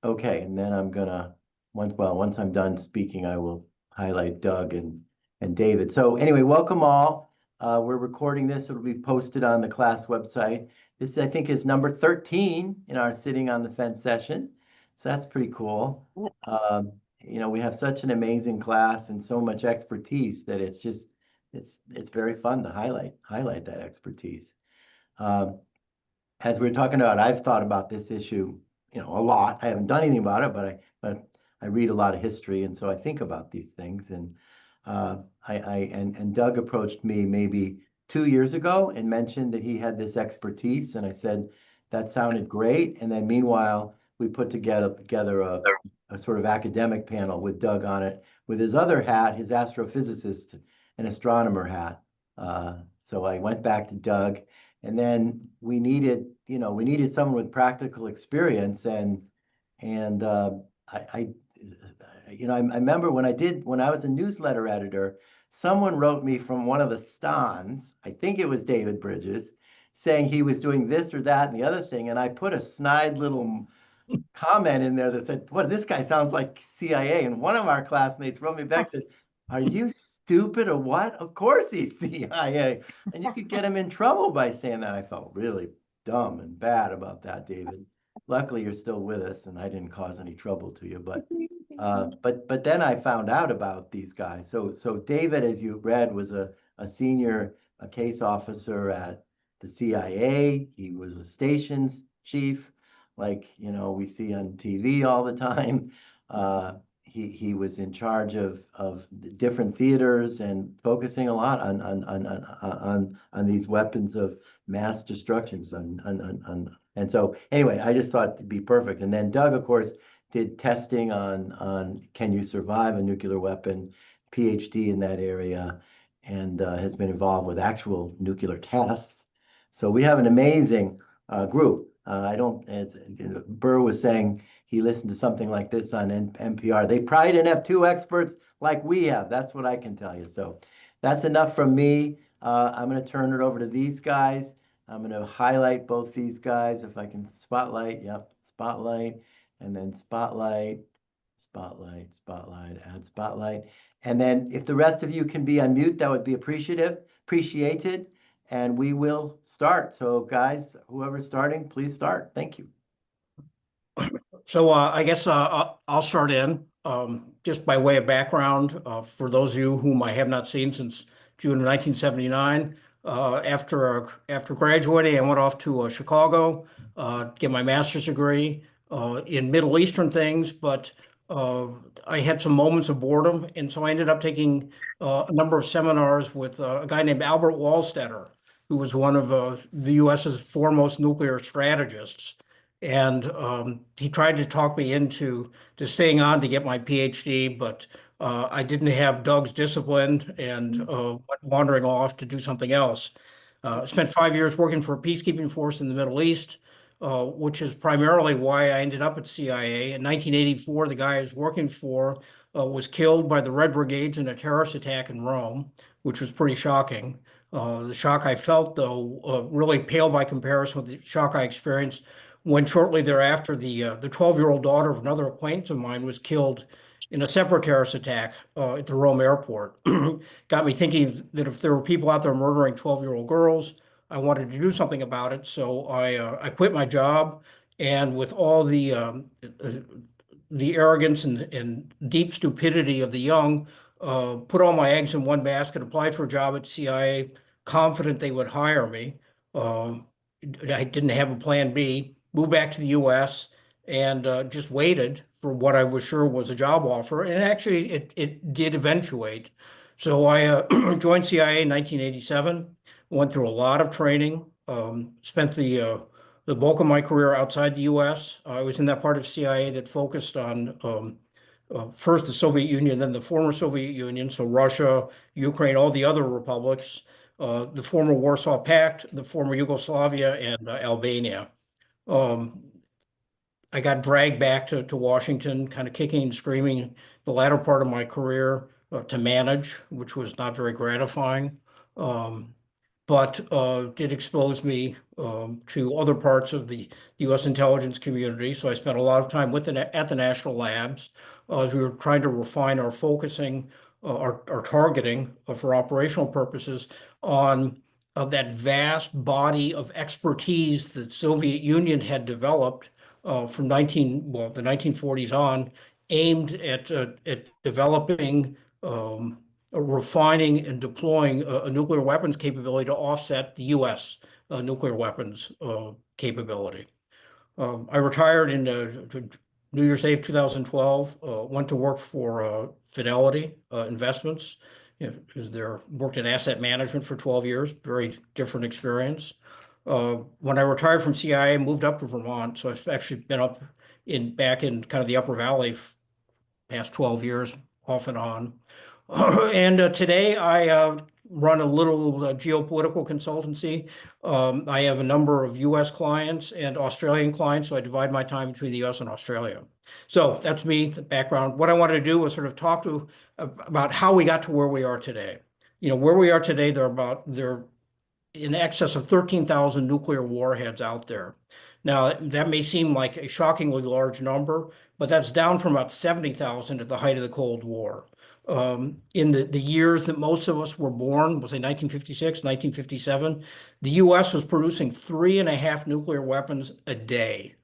Okay, and then I'm gonna once I'm done speaking, I will highlight Doug and David. So anyway, welcome all. We're recording this. It'll be posted on the class website. This, I think, is number 13 in our Sitting on the Fence session. So that's pretty cool. We have such an amazing class and so much expertise that it's very fun to highlight that expertise. Um, as we are talking about, I've thought about this issue, a lot. I haven't done anything about it, but I read a lot of history, and so I think about these things. And and Doug approached me maybe 2 years ago and mentioned that he had this expertise, and I said that sounded great. And then meanwhile, we put together a sort of academic panel with Doug on it, with his other hat, his astrophysicist and astronomer hat. So I went back to Doug. And then we needed someone with practical experience, and I I remember when I was a newsletter editor, someone wrote me from one of the stans, I think it was David Bridges, saying he was doing this or that and the other thing, and I put a snide little comment in there that said, "What, this guy sounds like CIA." And one of our classmates wrote me back and said, "Are you stupid or what? Of course he's CIA." And you could get him in trouble by saying that. I felt really dumb and bad about that, David. Luckily, you're still with us, and I didn't cause any trouble to you. But then I found out about these guys. So David, as you read, was a senior case officer at the CIA. He was a stations chief, like we see on TV all the time. He was in charge of different theaters and focusing a lot on these weapons of mass destructions. And so anyway, I just thought it'd be perfect. And then Doug, of course, did testing on can you survive a nuclear weapon, PhD in that area, and has been involved with actual nuclear tests. So we have an amazing group. I don't, as Burr was saying, he listened to something like this on NPR. They probably didn't have two experts like we have. That's what I can tell you. So that's enough from me. I'm going to turn it over to these guys. I'm going to highlight both these guys if I can spotlight. Yep, spotlight, and then spotlight, spotlight, add spotlight. And then if the rest of you can be on mute, that would be appreciated. And we will start. So guys, whoever's starting, please start. Thank you. So I guess I'll start in just by way of background for those of you whom I have not seen since June of 1979. After graduating, I went off to Chicago to get my master's degree in Middle Eastern things, but I had some moments of boredom, and so I ended up taking a number of seminars with a guy named Albert Wallstetter, who was one of the US's foremost nuclear strategists. And he tried to talk me into staying on to get my PhD, but I didn't have Doug's discipline and went wandering off to do something else. Spent 5 years working for a peacekeeping force in the Middle East, which is primarily why I ended up at CIA. In 1984, the guy I was working for was killed by the Red Brigades in a terrorist attack in Rome, which was pretty shocking. The shock I felt, though, really paled by comparison with the shock I experienced when shortly thereafter the 12-year-old daughter of another acquaintance of mine was killed in a separate terrorist attack at the Rome airport. Got me thinking that if there were people out there murdering 12-year-old girls, I wanted to do something about it. So I quit my job, and with all the arrogance and deep stupidity of the young, put all my eggs in one basket, applied for a job at CIA, confident they would hire me. I didn't have a plan B. Moved back to the U.S. and just waited for what I was sure was a job offer. And actually, it did eventuate. So I joined CIA in 1987, went through a lot of training, spent the bulk of my career outside the U.S. I was in that part of CIA that focused on first the Soviet Union, then the former Soviet Union, so Russia, Ukraine, all the other republics, the former Warsaw Pact, the former Yugoslavia, and Albania. I got dragged back to Washington, kind of kicking and screaming the latter part of my career to manage, which was not very gratifying. but did expose me to other parts of the U.S. intelligence community. So I spent a lot of time at the national labs as we were trying to refine our focusing, our targeting for operational purposes on that vast body of expertise that Soviet Union had developed from the 1940s on, aimed at developing, refining and deploying a nuclear weapons capability to offset the U.S. Nuclear weapons capability. I retired in New Year's Eve 2012, went to work for Fidelity Investments. Worked in asset management for 12 years, very different experience. When I retired from CIA, moved up to Vermont. So I've actually been back in kind of the Upper Valley past 12 years, off and on. And today I run a little geopolitical consultancy. I have a number of US clients and Australian clients, so I divide my time between the US and Australia. So that's me, the background. What I wanted to do was sort of talk about how we got to where we are today. Where we are today, there are in excess of 13,000 nuclear warheads out there. Now, that may seem like a shockingly large number, but that's down from about 70,000 at the height of the Cold War. In the years that most of us were born, we'll say 1956, 1957, the US was producing 3.5 nuclear weapons a day.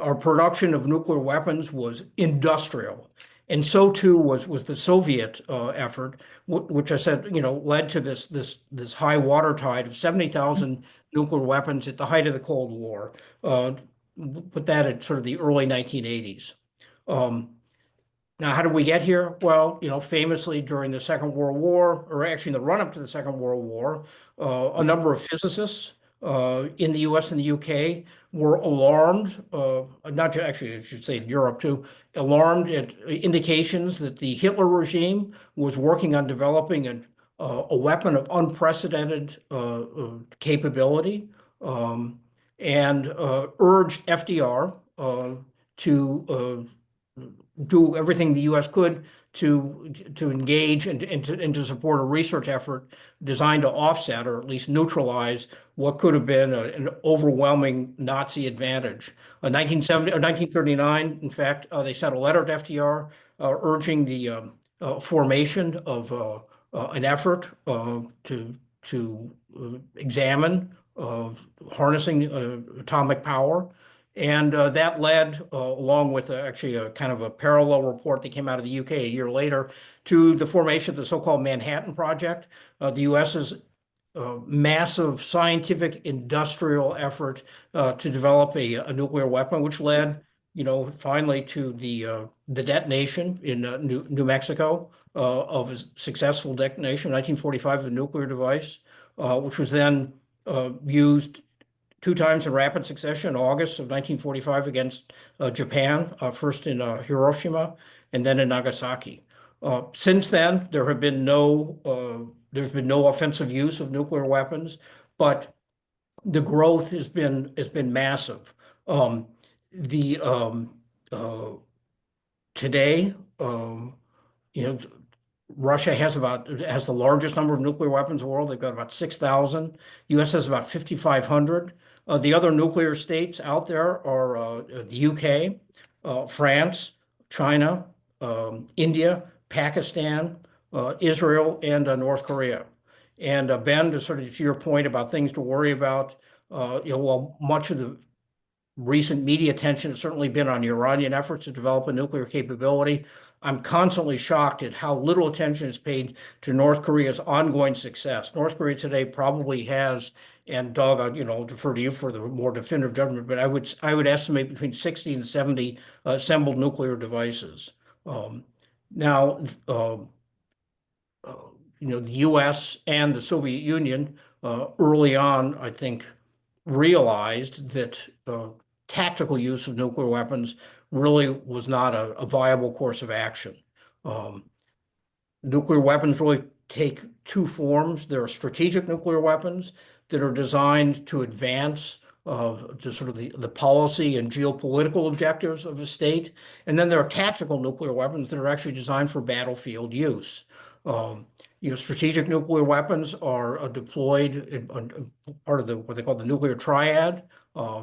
Our production of nuclear weapons was industrial. And so too was the Soviet effort, which I said, led to this high water tide of 70,000 nuclear weapons at the height of the Cold War. Put that at sort of the early 1980s. Now, how did we get here? Well, famously during the Second World War, or actually in the run-up to the Second World War, a number of physicists in the US and the UK were alarmed, actually, I should say in Europe too, alarmed at indications that the Hitler regime was working on developing a weapon of unprecedented capability, and urged FDR to do everything the U.S. could to engage and to support a research effort designed to offset or at least neutralize what could have been an overwhelming Nazi advantage. 1939, in fact, they sent a letter to FDR urging the formation of an effort to examine harnessing atomic power. And that led, along with actually a kind of a parallel report that came out of the UK a year later, to the formation of the so-called Manhattan Project, the US's massive scientific industrial effort to develop a nuclear weapon, which led, finally to the detonation in New Mexico of a successful detonation, 1945, of a nuclear device, which was then used 2 times in rapid succession in August of 1945 against Japan, first in Hiroshima and then in Nagasaki. Since then, there's been no offensive use of nuclear weapons, but the growth has been massive. Today, Russia has the largest number of nuclear weapons in the world. They've got about 6,000. U.S. has about 5,500. The other nuclear states out there are the UK, France, China, India, Pakistan, Israel, and North Korea. And Ben, to your point about things to worry about, while much of the recent media attention has certainly been on the Iranian efforts to develop a nuclear capability, I'm constantly shocked at how little attention is paid to North Korea's ongoing success. North Korea today probably has, and Doug, I'll defer to you for the more definitive judgment, but I would estimate between 60 and 70 assembled nuclear devices. Now, the U.S. and the Soviet Union early on, I think, realized that tactical use of nuclear weapons really was not a viable course of action. Nuclear weapons really take 2 forms. There are strategic nuclear weapons that are designed to advance to sort of the policy and geopolitical objectives of a state. And then there are tactical nuclear weapons that are actually designed for battlefield use. Strategic nuclear weapons are deployed in part of what they call the nuclear triad.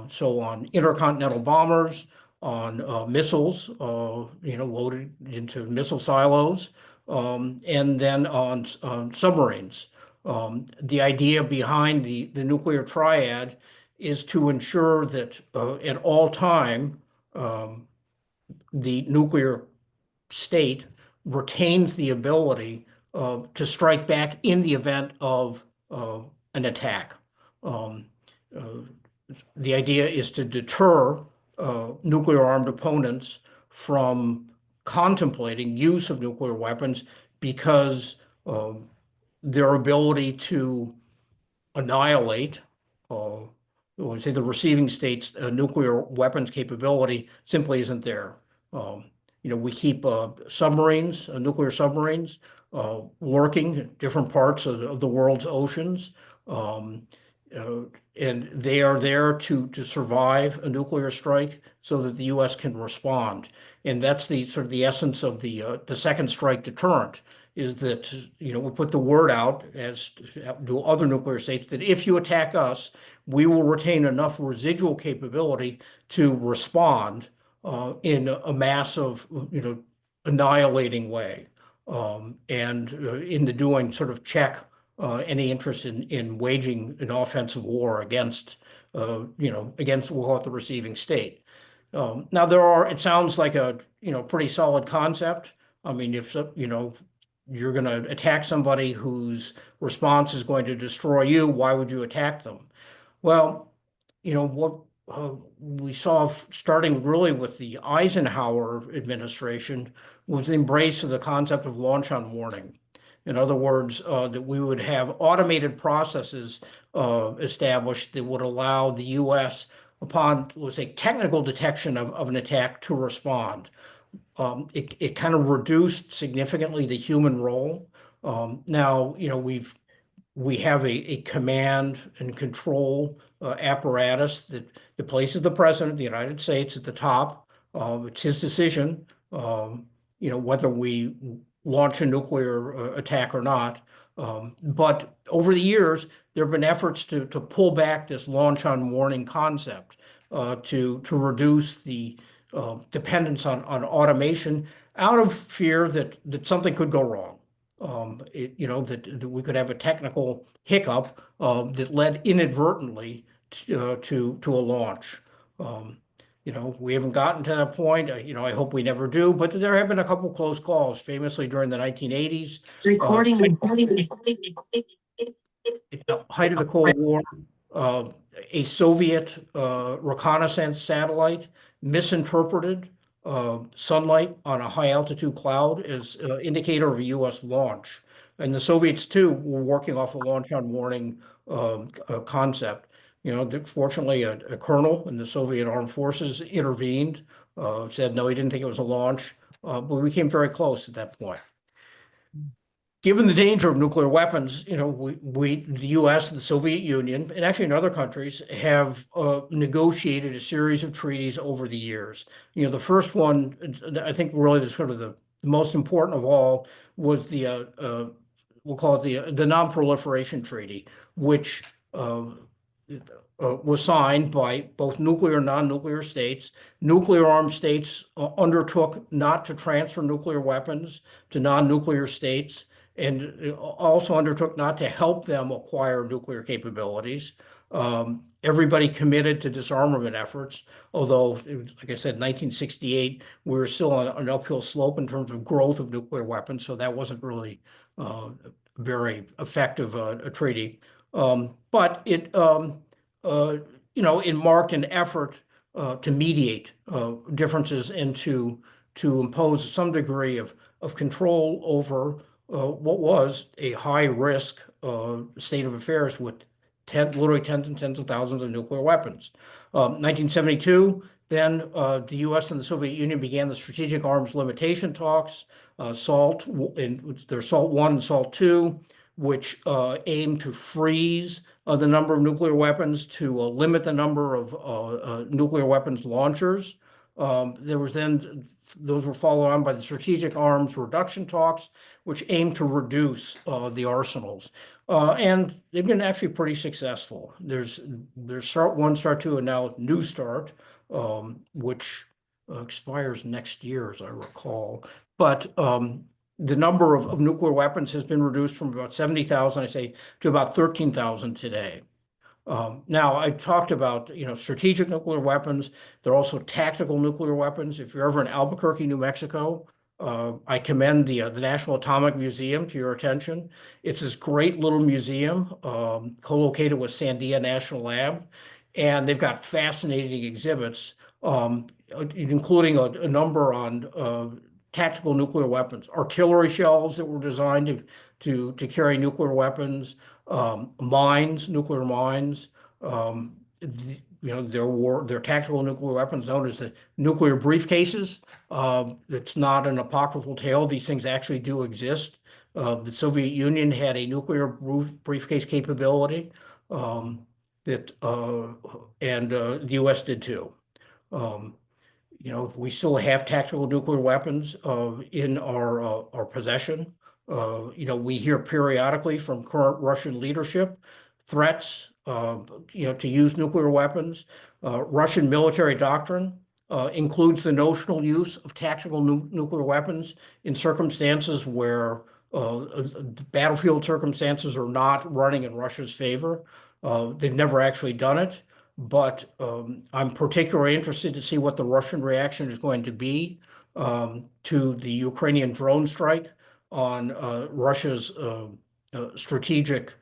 So on intercontinental bombers, on missiles, loaded into missile silos, and then on submarines. The idea behind the nuclear triad is to ensure that at all time the nuclear state retains the ability to strike back in the event of an attack. Um, uh, the idea is to deter nuclear armed opponents from contemplating use of nuclear weapons because their ability to annihilate, say the receiving state's nuclear weapons capability simply isn't there. We keep submarines, nuclear submarines, working in different parts of the world's oceans. Um, and they are there to survive a nuclear strike so that the U.S. can respond. And that's the sort of the essence of the second strike deterrent, is that we put the word out, as do other nuclear states, that if you attack us, we will retain enough residual capability to respond in a massive, annihilating way, and in the doing, sort of check any interest in waging an offensive war against, against, we'll call it, the receiving state. Now it sounds like a, pretty solid concept. I mean, if you're going to attack somebody whose response is going to destroy you, why would you attack them? Well, what we saw starting really with the Eisenhower administration was the embrace of the concept of launch on warning. In other words, that we would have automated processes established that would allow the U.S., upon, let's say, technical detection of an attack, to respond. It kind of reduced significantly the human role. Now, we have a command and control apparatus that places the president of the United States at the top. It's his decision, whether we launch a nuclear attack or not. But over the years, there have been efforts to pull back this launch on warning concept, to reduce the dependence on automation, out of fear that something could go wrong. That we could have a technical hiccup that led inadvertently to a launch. We haven't gotten to that point. I hope we never do, but there have been a couple close calls, famously during the 1980s. Recording. At the height of the Cold War, a Soviet reconnaissance satellite misinterpreted sunlight on a high altitude cloud as indicator of a U.S. launch. And the Soviets too were working off a launch on warning concept. Fortunately, a colonel in the Soviet armed forces intervened, said no, he didn't think it was a launch, but we came very close at that point. Given the danger of nuclear weapons, the U.S., the Soviet Union, and actually in other countries, have negotiated a series of treaties over the years. The first one, I think, really the most important of all, was the we'll call it the Non-Proliferation Treaty, which was signed by both nuclear and non-nuclear states. Nuclear armed states undertook not to transfer nuclear weapons to non-nuclear states, and also undertook not to help them acquire nuclear capabilities. Everybody committed to disarmament efforts, although, like I said, 1968, we were still on an uphill slope in terms of growth of nuclear weapons, so that wasn't really very effective a treaty. But it, it marked an effort to mediate differences and to impose some degree of control over what was a high risk state of affairs with literally tens and tens of thousands of nuclear weapons. 1972, then the U.S. and the Soviet Union began the Strategic Arms Limitation Talks, SALT, there's SALT 1 and SALT 2, which aimed to freeze the number of nuclear weapons, to limit the number of nuclear weapons launchers. There was then, those were followed on by the strategic arms reduction talks, which aimed to reduce the arsenals. And they've been actually pretty successful. There's START 1, START 2, and now New START, which expires next year, as I recall. But the number of nuclear weapons has been reduced from about 70,000, I say, to about 13,000 today. Now, I talked about, strategic nuclear weapons. There are also tactical nuclear weapons. If you're ever in Albuquerque, New Mexico, I commend the National Atomic Museum to your attention. It's this great little museum co-located with Sandia National Lab, and they've got fascinating exhibits, including a number on tactical nuclear weapons, artillery shells that were designed to carry nuclear weapons, mines, nuclear mines. There are tactical nuclear weapons known as the nuclear briefcases. It's not an apocryphal tale. These things actually do exist. The Soviet Union had a nuclear briefcase capability, and the U.S. did too. We still have tactical nuclear weapons in our possession. We hear periodically from current Russian leadership threats, to use nuclear weapons. Russian military doctrine includes the notional use of tactical nuclear weapons in circumstances where battlefield circumstances are not running in Russia's favor. They've never actually done it, but I'm particularly interested to see what the Russian reaction is going to be to the Ukrainian drone strike on Russia's strategic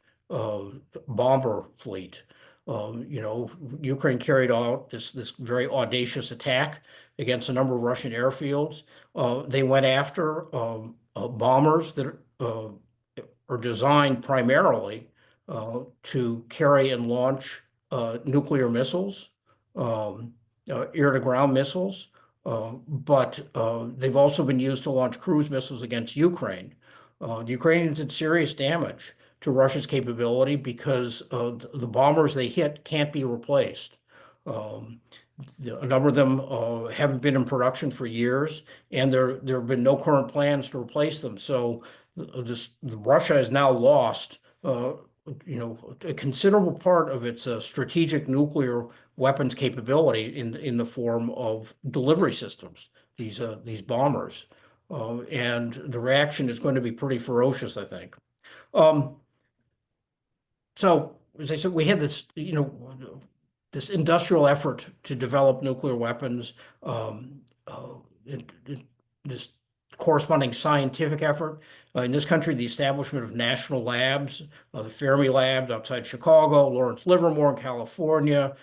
bomber fleet. Ukraine carried out this very audacious attack against a number of Russian airfields. They went after bombers that are designed primarily to carry and launch nuclear missiles, air-to-ground missiles, but they've also been used to launch cruise missiles against Ukraine. The Ukrainians did serious damage to Russia's capability because the bombers they hit can't be replaced. A number of them haven't been in production for years, and there have been no current plans to replace them. So Russia has now lost a considerable part of its strategic nuclear weapons capability in the form of delivery systems, these bombers. And the reaction is going to be pretty ferocious, I think. So, as I said, we had this, this industrial effort to develop nuclear weapons, this corresponding scientific effort. In this country, the establishment of national labs, the Fermi Labs outside Chicago, Lawrence Livermore in California,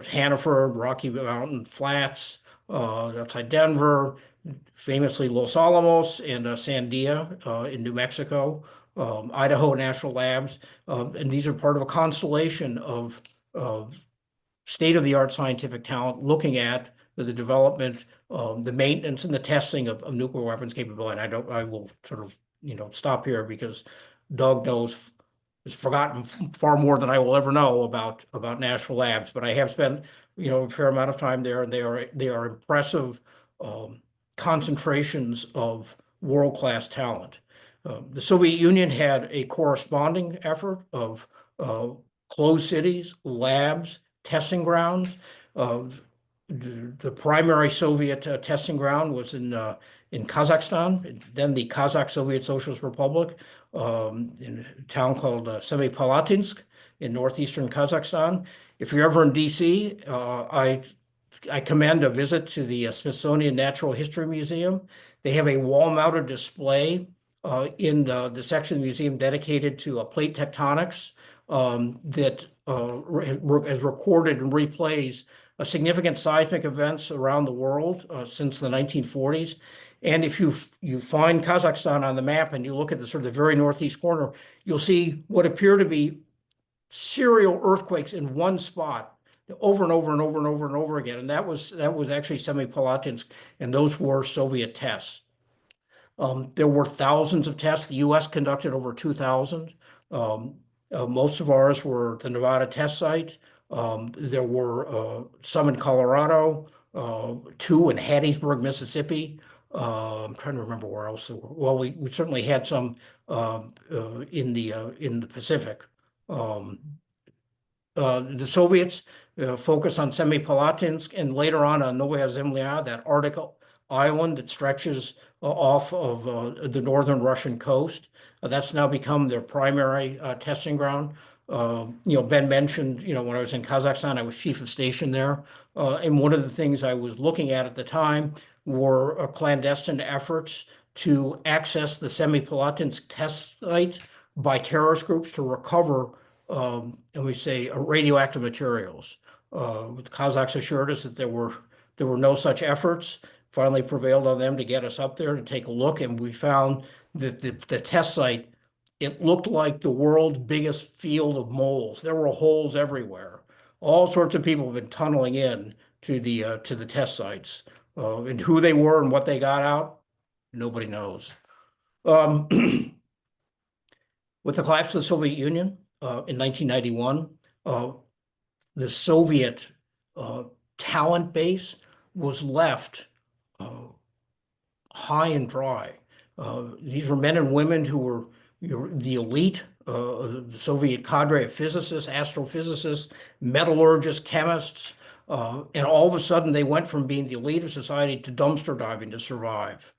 Hanford, Rocky Mountain Flats outside Denver, famously Los Alamos and Sandia in New Mexico, Idaho National Labs. And these are part of a constellation of state-of-the-art scientific talent looking at the development, the maintenance and the testing of nuclear weapons capability. And I will sort of, stop here because Doug has forgotten far more than I will ever know about national labs, but I have spent, a fair amount of time there, and they are impressive concentrations of world-class talent. The Soviet Union had a corresponding effort of closed cities, labs, testing grounds. The primary Soviet testing ground was in Kazakhstan, then the Kazakh Soviet Socialist Republic, in a town called Semipalatinsk in northeastern Kazakhstan. If you're ever in DC, I commend a visit to the Smithsonian Natural History Museum. They have a wall-mounted display in the section of the museum dedicated to plate tectonics that has recorded and replays significant seismic events around the world since the 1940s. And if you find Kazakhstan on the map and you look at the sort of the very northeast corner, you'll see what appear to be serial earthquakes in one spot over and over and over and over and over again. And that was actually Semipalatinsk, and those were Soviet tests. There were thousands of tests. The U.S. conducted over 2,000. Most of ours were the Nevada test site. There were some in Colorado, two in Hattiesburg, Mississippi. I'm trying to remember where else. Well, we certainly had some in the Pacific. The Soviets focused on Semipalatinsk and later on Novaya Zemlya, that Arctic island that stretches off of the northern Russian coast. That's now become their primary testing ground. Ben mentioned, when I was in Kazakhstan, I was chief of station there. And one of the things I was looking at the time were clandestine efforts to access the Semipalatinsk test site by terrorist groups to recover, and we say, radioactive materials. The Kazakhs assured us that there were no such efforts. Finally prevailed on them to get us up there to take a look, and we found that the test site, it looked like the world's biggest field of moles. There were holes everywhere. All sorts of people have been tunneling in to the test sites, and who they were and what they got out, nobody knows. With the collapse of the Soviet Union in 1991, the Soviet talent base was left high and dry. These were men and women who were the elite, the Soviet cadre of physicists, astrophysicists, metallurgists, chemists, and all of a sudden they went from being the elite of society to dumpster diving to survive.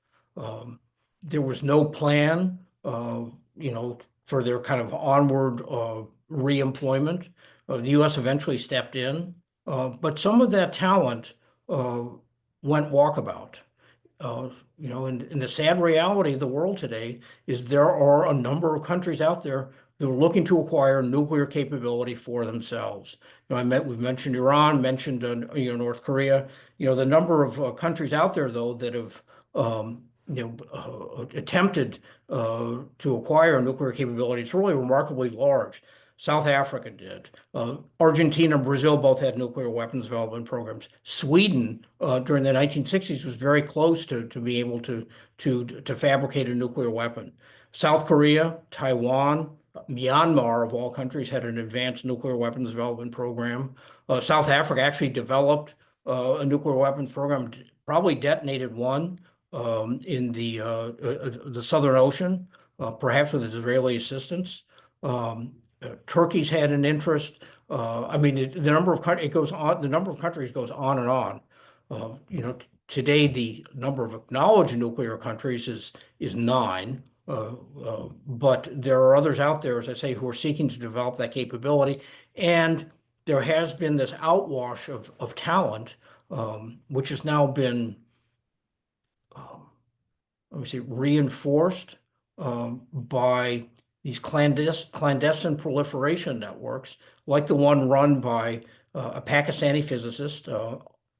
There was no plan, for their kind of onward re-employment. The U.S. eventually stepped in, but some of that talent went walkabout. And the sad reality of the world today is there are a number of countries out there that are looking to acquire nuclear capability for themselves. We've mentioned Iran, mentioned North Korea. The number of countries out there though that have attempted to acquire nuclear capability, it's really remarkably large. South Africa did. Argentina and Brazil both had nuclear weapons development programs. Sweden, during the 1960s, was very close to be able to fabricate a nuclear weapon. South Korea, Taiwan, Myanmar, of all countries, had an advanced nuclear weapons development program. South Africa actually developed a nuclear weapons program, probably detonated one in the Southern Ocean, perhaps with Israeli assistance. Turkey's had an interest. The number of countries goes on and on. Today the number of acknowledged nuclear countries is 9, but there are others out there, as I say, who are seeking to develop that capability. And there has been this outwash of talent, which has now been, reinforced by these clandestine proliferation networks, like the one run by a Pakistani physicist,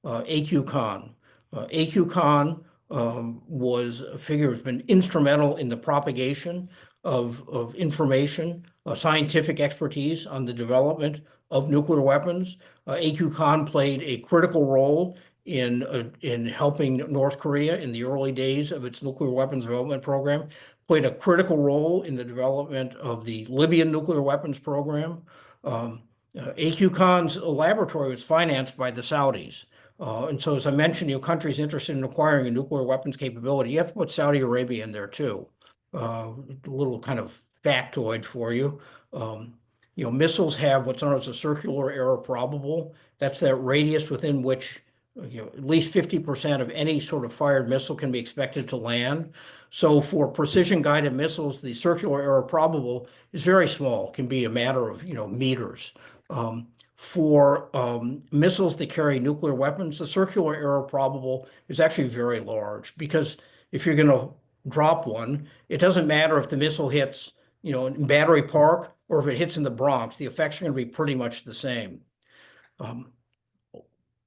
A.Q. Khan. A.Q. Khan was a figure who's been instrumental in the propagation of information, scientific expertise on the development of nuclear weapons. A.Q. Khan played a critical role in helping North Korea in the early days of its nuclear weapons development program, played a critical role in the development of the Libyan nuclear weapons program. A.Q. Khan's laboratory was financed by the Saudis. And so, as I mentioned, countries interested in acquiring a nuclear weapons capability, you have to put Saudi Arabia in there too. A little kind of factoid for you. Missiles have what's known as a circular error probable. That's that radius within which at least 50% of any sort of fired missile can be expected to land. So for precision-guided missiles, the circular error probable is very small, can be a matter of meters. For missiles that carry nuclear weapons, the circular error probable is actually very large, because if you're going to drop one, it doesn't matter if the missile hits in Battery Park or if it hits in the Bronx, the effects are going to be pretty much the same.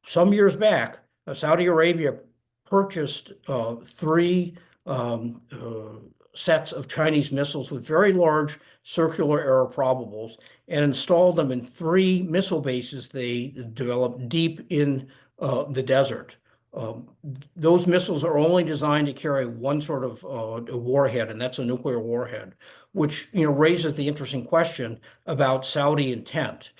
Some years back, Saudi Arabia purchased 3 sets of Chinese missiles with very large circular error probables and installed them in 3 missile bases they developed deep in the desert. Those missiles are only designed to carry one sort of warhead, and that's a nuclear warhead, which raises the interesting question about Saudi intent.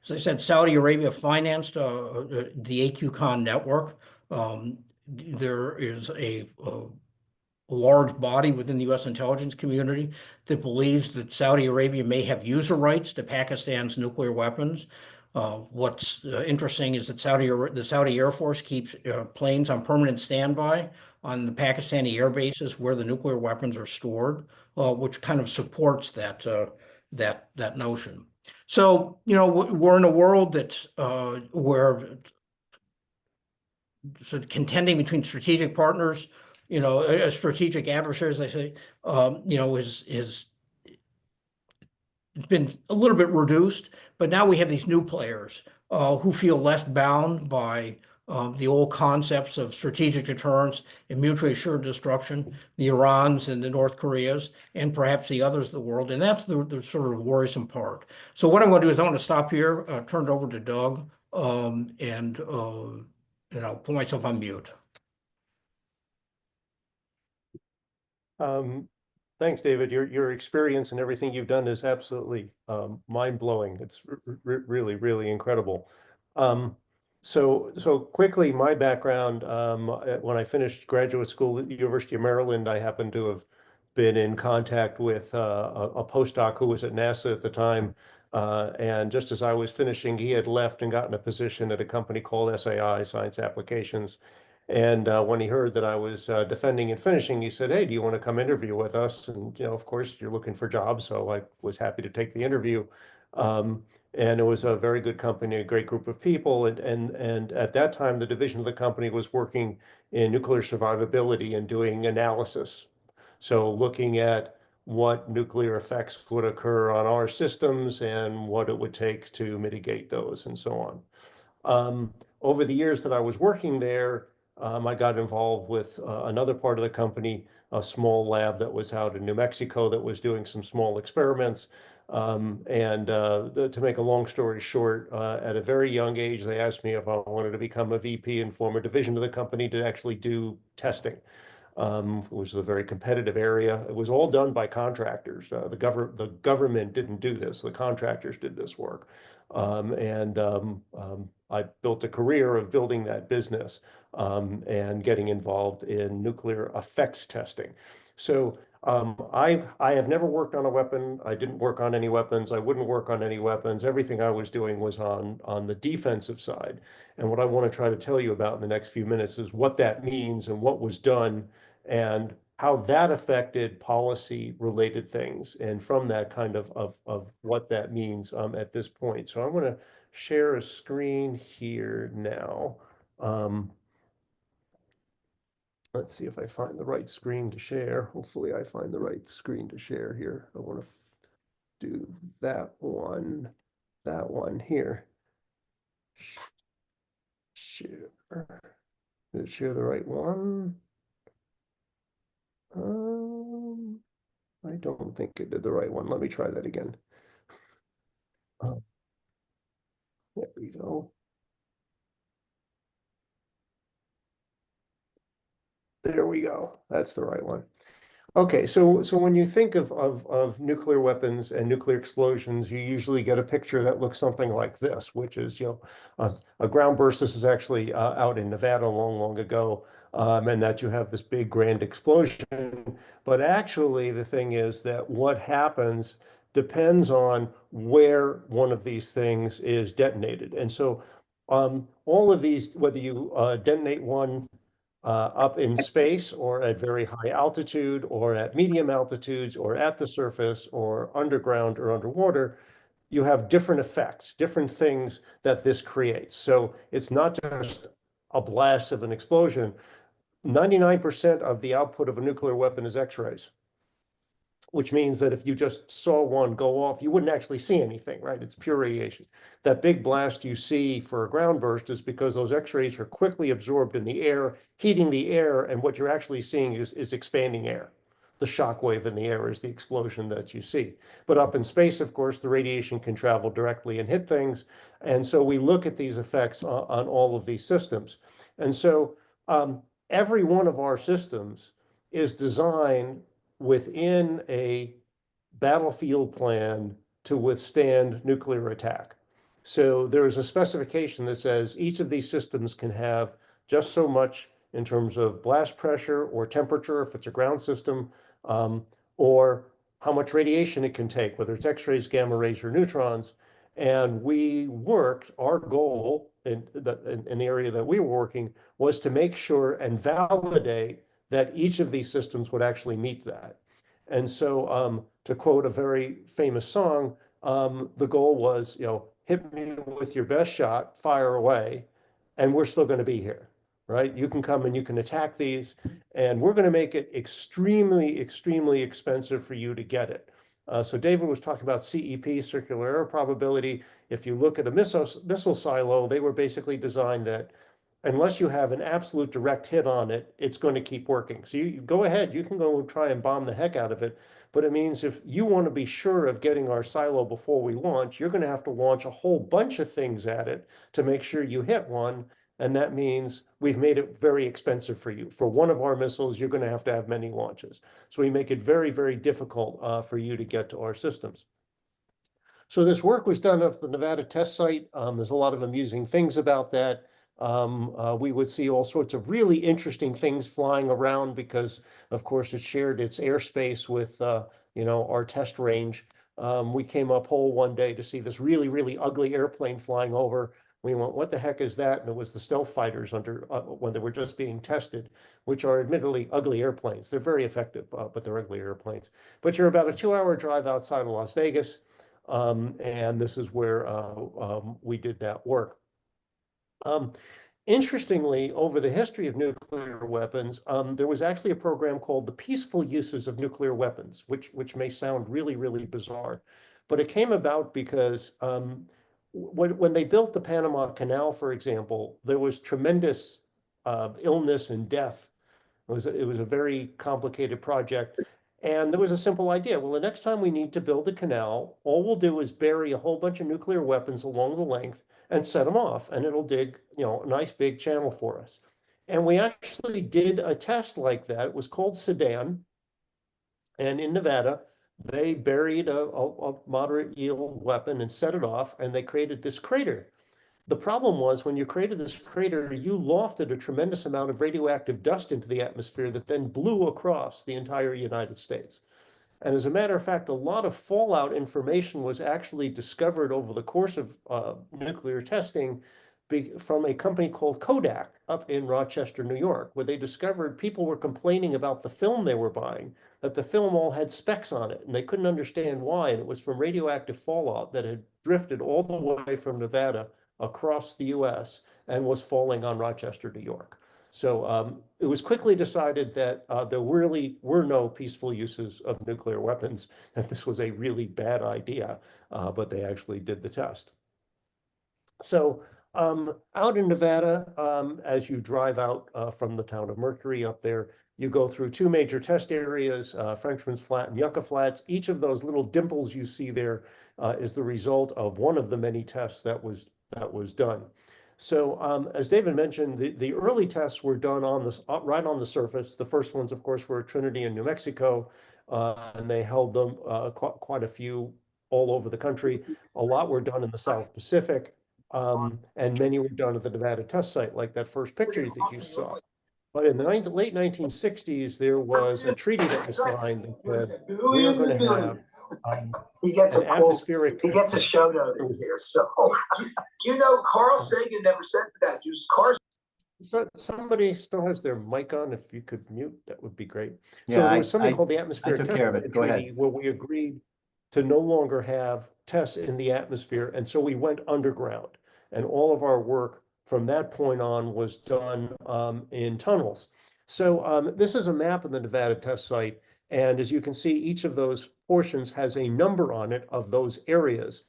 As I said, Saudi Arabia financed the AQCon network. There is a large body within the U.S. intelligence community that believes that Saudi Arabia may have user rights to Pakistan's nuclear weapons. What's interesting is that the Saudi Air Force keeps planes on permanent standby on the Pakistani air bases where the nuclear weapons are stored, which kind of supports that notion. So, we're in a world that's where sort of contending between strategic partners, strategic adversaries, I say, is it's been a little bit reduced, but now we have these new players who feel less bound by the old concepts of strategic deterrence and mutually assured destruction, the Irans and the North Koreas, and perhaps the others of the world. And that's the sort of worrisome part. So what I'm going to do is I'm going to stop here, turn it over to Doug, and I'll put myself on mute. Thanks, David. Your experience and everything you've done is absolutely mind-blowing. It's really, really incredible. So quickly, my background, when I finished graduate school at the University of Maryland, I happened to have been in contact with a postdoc who was at NASA at the time. And just as I was finishing, he had left and gotten a position at a company called SAI, Science Applications. And when he heard that I was defending and finishing, he said, "Hey, do you want to come interview with us?" And, of course, you're looking for jobs. So I was happy to take the interview. And it was a very good company, a great group of people. And at that time, the division of the company was working in nuclear survivability and doing analysis. So looking at what nuclear effects would occur on our systems and what it would take to mitigate those and so on. Over the years that I was working there, I got involved with another part of the company, a small lab that was out in New Mexico that was doing some small experiments. To make a long story short, at a very young age, they asked me if I wanted to become a VP and form a division of the company to actually do testing. It was a very competitive area. It was all done by contractors. The government didn't do this. The contractors did this work. I built a career of building that business and getting involved in nuclear effects testing. So I have never worked on a weapon. I didn't work on any weapons. I wouldn't work on any weapons. Everything I was doing was on the defensive side. And what I want to try to tell you about in the next few minutes is what that means and what was done and how that affected policy related things. And from that kind of what that means at this point. So I'm going to share a screen here now. Let's see if I find the right screen to share. Hopefully I find the right screen to share here. I want to do that one here. Share. Did it share the right one? I don't think it did the right one. Let me try that again. There we go. There we go. That's the right one. Okay, so when you think of nuclear weapons and nuclear explosions, you usually get a picture that looks something like this, which is a ground burst. This is actually out in Nevada long ago, and that you have this big grand explosion. But actually, the thing is that what happens depends on where one of these things is detonated. And so all of these, whether you detonate one up in space or at very high altitude or at medium altitudes or at the surface or underground or underwater, you have different effects, different things that this creates. So it's not just a blast of an explosion. 99% of the output of a nuclear weapon is X-rays, which means that if you just saw one go off, you wouldn't actually see anything, right? It's pure radiation. That big blast you see for a ground burst is because those X-rays are quickly absorbed in the air, heating the air, and what you're actually seeing is expanding air. The shock wave in the air is the explosion that you see. But up in space, of course, the radiation can travel directly and hit things. And so we look at these effects on all of these systems. And so every one of our systems is designed within a battlefield plan to withstand nuclear attack. So there is a specification that says each of these systems can have just so much in terms of blast pressure or temperature, if it's a ground system, or how much radiation it can take, whether it's X-rays, gamma rays, or neutrons. And we worked, our goal in the area that we were working was to make sure and validate that each of these systems would actually meet that. And so to quote a very famous song, the goal was, hit me with your best shot, fire away, and we're still going to be here, right? You can come and you can attack these, and we're going to make it extremely, extremely expensive for you to get it. So David was talking about CEP, circular error probability. If you look at a missile silo, they were basically designed that unless you have an absolute direct hit on it, it's going to keep working. So you go ahead, you can go and try and bomb the heck out of it. But it means if you want to be sure of getting our silo before we launch, you're going to have to launch a whole bunch of things at it to make sure you hit one. And that means we've made it very expensive for you. For one of our missiles, you're going to have many launches. So we make it very, very difficult for you to get to our systems. So this work was done at the Nevada test site. There's a lot of amusing things about that. We would see all sorts of really interesting things flying around because, of course, it shared its airspace with, our test range. We came up whole one day to see this really, really ugly airplane flying over. We went, what the heck is that? And it was the stealth fighters when they were just being tested, which are admittedly ugly airplanes. They're very effective, but they're ugly airplanes. But you're about a 2-hour drive outside of Las Vegas. And this is where we did that work. Interestingly, over the history of nuclear weapons, there was actually a program called the Peaceful Uses of Nuclear Weapons, which may sound really, really bizarre. But it came about because when they built the Panama Canal, for example, there was tremendous illness and death. It was a very complicated project. And there was a simple idea. Well, the next time we need to build a canal, all we'll do is bury a whole bunch of nuclear weapons along the length and set them off, and it'll dig, a nice big channel for us. And we actually did a test like that. It was called Sedan. And in Nevada, they buried a moderate yield weapon and set it off, and they created this crater. The problem was when you created this crater, you lofted a tremendous amount of radioactive dust into the atmosphere that then blew across the entire United States. And as a matter of fact, a lot of fallout information was actually discovered over the course of nuclear testing from a company called Kodak up in Rochester, New York, where they discovered people were complaining about the film they were buying, that the film all had specks on it, and they couldn't understand why. And it was from radioactive fallout that had drifted all the way from Nevada across the US and was falling on Rochester, New York. So it was quickly decided that there really were no peaceful uses of nuclear weapons, that this was a really bad idea, but they actually did the test. So out in Nevada, as you drive out from the town of Mercury up there, you go through two major test areas, Frenchman's Flat and Yucca Flats. Each of those little dimples you see there is the result of one of the many tests that was done. So as David mentioned, the early tests were done right on the surface. The first ones, of course, were at Trinity in New Mexico, and they held them quite a few all over the country. A lot were done in the South Pacific, and many were done at the Nevada test site, like that first picture that you saw. But in the late 1960s, there was a treaty that was signed that said we are going to have he gets an a quote. atmospheric. He gets a shout out in here. So, Carl Sagan never said that. Just Carl. Somebody still has their mic on. If you could mute, that would be great. Yeah, so there was something called the Atmospheric took care of it. Go Treaty, ahead. where we agreed to no longer have tests in the atmosphere, and so we went underground, and all of our work from that point on was done in tunnels. So this is a map of the Nevada test site, and as you can see, each of those portions has a number on it of those areas.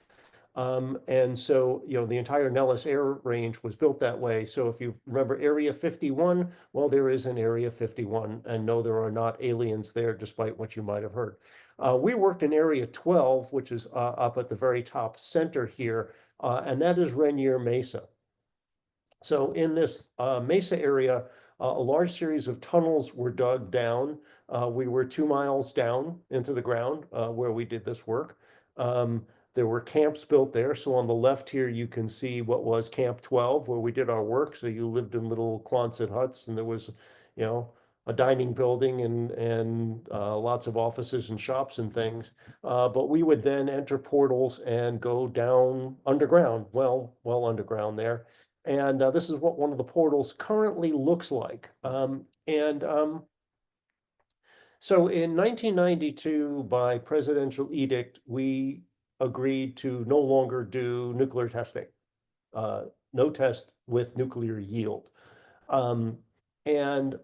And so, the entire Nellis Air Range was built that way. So if you remember Area 51, well, there is an Area 51, and no, there are not aliens there, despite what you might have heard. We worked in Area 12, which is up at the very top center here, and that is Rainier Mesa. So in this Mesa area, a large series of tunnels were dug down. We were 2 miles down into the ground where we did this work. There were camps built there. So on the left here, you can see what was Camp 12, where we did our work. So you lived in little Quonset huts, and there was, you know, a dining building and lots of offices and shops and things. But we would then enter portals and go down underground, well underground there. And this is what one of the portals currently looks like. So in 1992, by presidential edict, we agreed to no longer do nuclear testing, no test with nuclear yield. And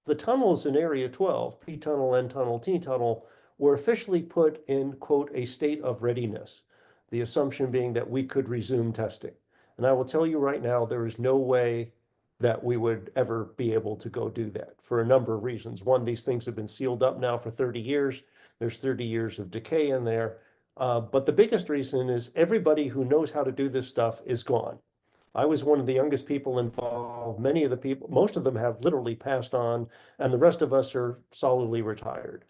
the tunnels in Area 12, P tunnel, N tunnel, T tunnel, were officially put in, quote, a state of readiness, the assumption being that we could resume testing. And I will tell you right now, there is no way that we would ever be able to go do that for a number of reasons. One, these things have been sealed up now for 30 years. There's 30 years of decay in there. But the biggest reason is everybody who knows how to do this stuff is gone. I was one of the youngest people involved. Many of the people, most of them have literally passed on, and the rest of us are solidly retired.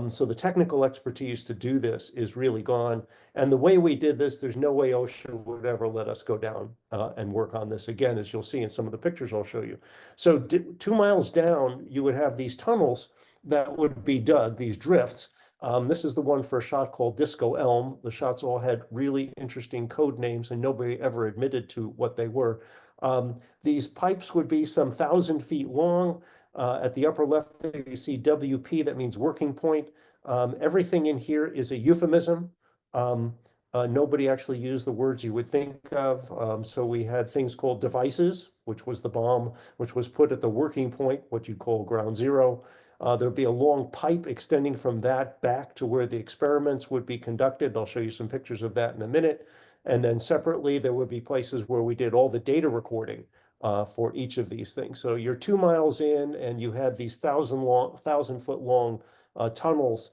So the technical expertise to do this is really gone. And the way we did this, there's no way OSHA would ever let us go down and work on this again, as you'll see in some of the pictures I'll show you. So 2 miles down, you would have these tunnels that would be dug, these drifts. This is the one for a shot called Disco Elm. The shots all had really interesting code names, and nobody ever admitted to what they were. These pipes would be some 1,000 feet long. At the upper left there, you see WP, that means working point. Everything in here is a euphemism. Nobody actually used the words you would think of. So we had things called devices, which was the bomb, which was put at the working point, what you call ground zero. There'd be a long pipe extending from that back to where the experiments would be conducted. I'll show you some pictures of that in a minute. And then separately, there would be places where we did all the data recording for each of these things. So you're 2 miles in, and you had these 1,000-foot long tunnels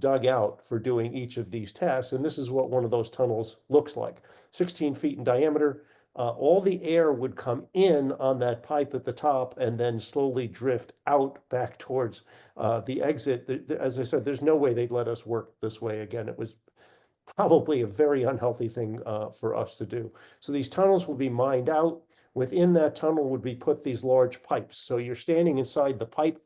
dug out for doing each of these tests. And this is what one of those tunnels looks like. 16 feet in diameter. All the air would come in on that pipe at the top and then slowly drift out back towards the exit. As I said, there's no way they'd let us work this way again. It was probably a very unhealthy thing for us to do. So these tunnels would be mined out. Within that tunnel would be put these large pipes. So you're standing inside the pipe.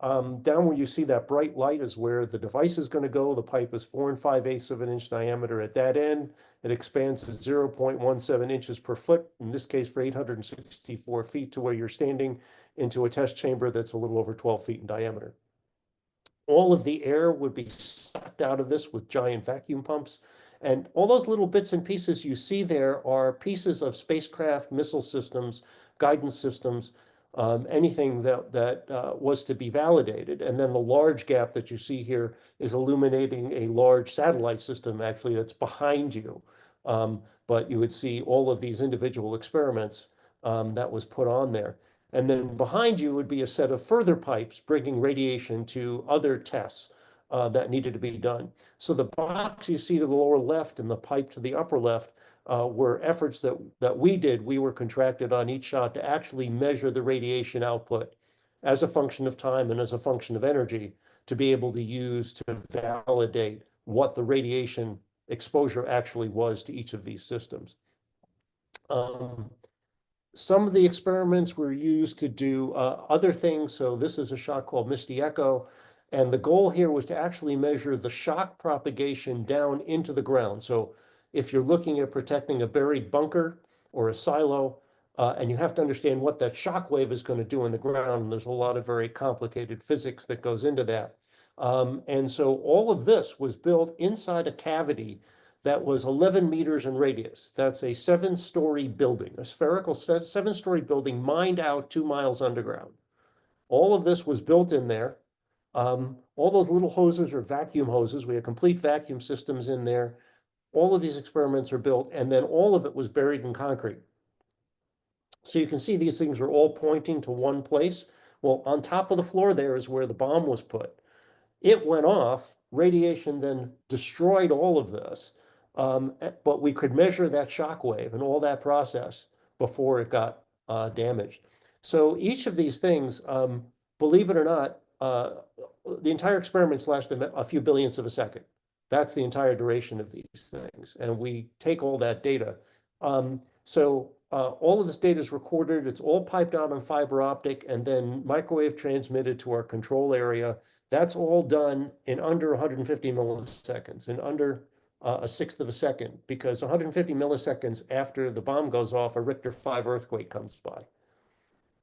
Down where you see that bright light is where the device is going to go. The pipe is 4 5/8 of an inch diameter at that end. It expands to 0.17 inches per foot, in this case for 864 feet, to where you're standing into a test chamber that's a little over 12 feet in diameter. All of the air would be sucked out of this with giant vacuum pumps. And all those little bits and pieces you see there are pieces of spacecraft, missile systems, guidance systems, anything that was to be validated. And then the large gap that you see here is illuminating a large satellite system, actually, that's behind you. But you would see all of these individual experiments that was put on there. And then behind you would be a set of further pipes bringing radiation to other tests that needed to be done. So the box you see to the lower left and the pipe to the upper left were efforts that we did. We were contracted on each shot to actually measure the radiation output as a function of time and as a function of energy to be able to use to validate what the radiation exposure actually was to each of these systems. Some of the experiments were used to do other things. So this is a shot called Misty Echo. And the goal here was to actually measure the shock propagation down into the ground. So if you're looking at protecting a buried bunker or a silo, and you have to understand what that shock wave is going to do in the ground, and there's a lot of very complicated physics that goes into that. And so all of this was built inside a cavity that was 11 meters in radius. That's a 7-story building, a spherical 7-story building mined out 2 miles underground. All of this was built in there. All those little hoses are vacuum hoses. We have complete vacuum systems in there. All of these experiments are built, and then all of it was buried in concrete. So you can see these things are all pointing to one place. Well, on top of the floor there is where the bomb was put. It went off. Radiation then destroyed all of this. But we could measure that shock wave and all that process before it got damaged. So each of these things, believe it or not, the entire experiment lasted a few billionths of a second. That's the entire duration of these things. And we take all that data. All of this data is recorded. It's all piped out on fiber optic and then microwave transmitted to our control area. That's all done in under 150 milliseconds, in under a sixth of a second, because 150 milliseconds after the bomb goes off, a Richter 5 earthquake comes by.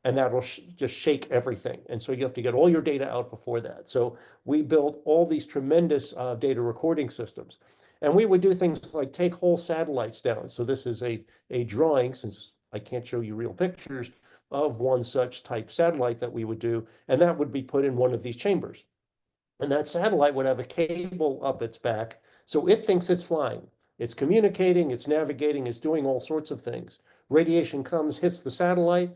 And that'll just shake everything. And so you have to get all your data out before that. So we built all these tremendous data recording systems. And we would do things like take whole satellites down. So this is a drawing, since I can't show you real pictures, of one such type satellite that we would do. And that would be put in one of these chambers. And that satellite would have a cable up its back. So it thinks it's flying. It's communicating, it's navigating, it's doing all sorts of things. Radiation comes, hits the satellite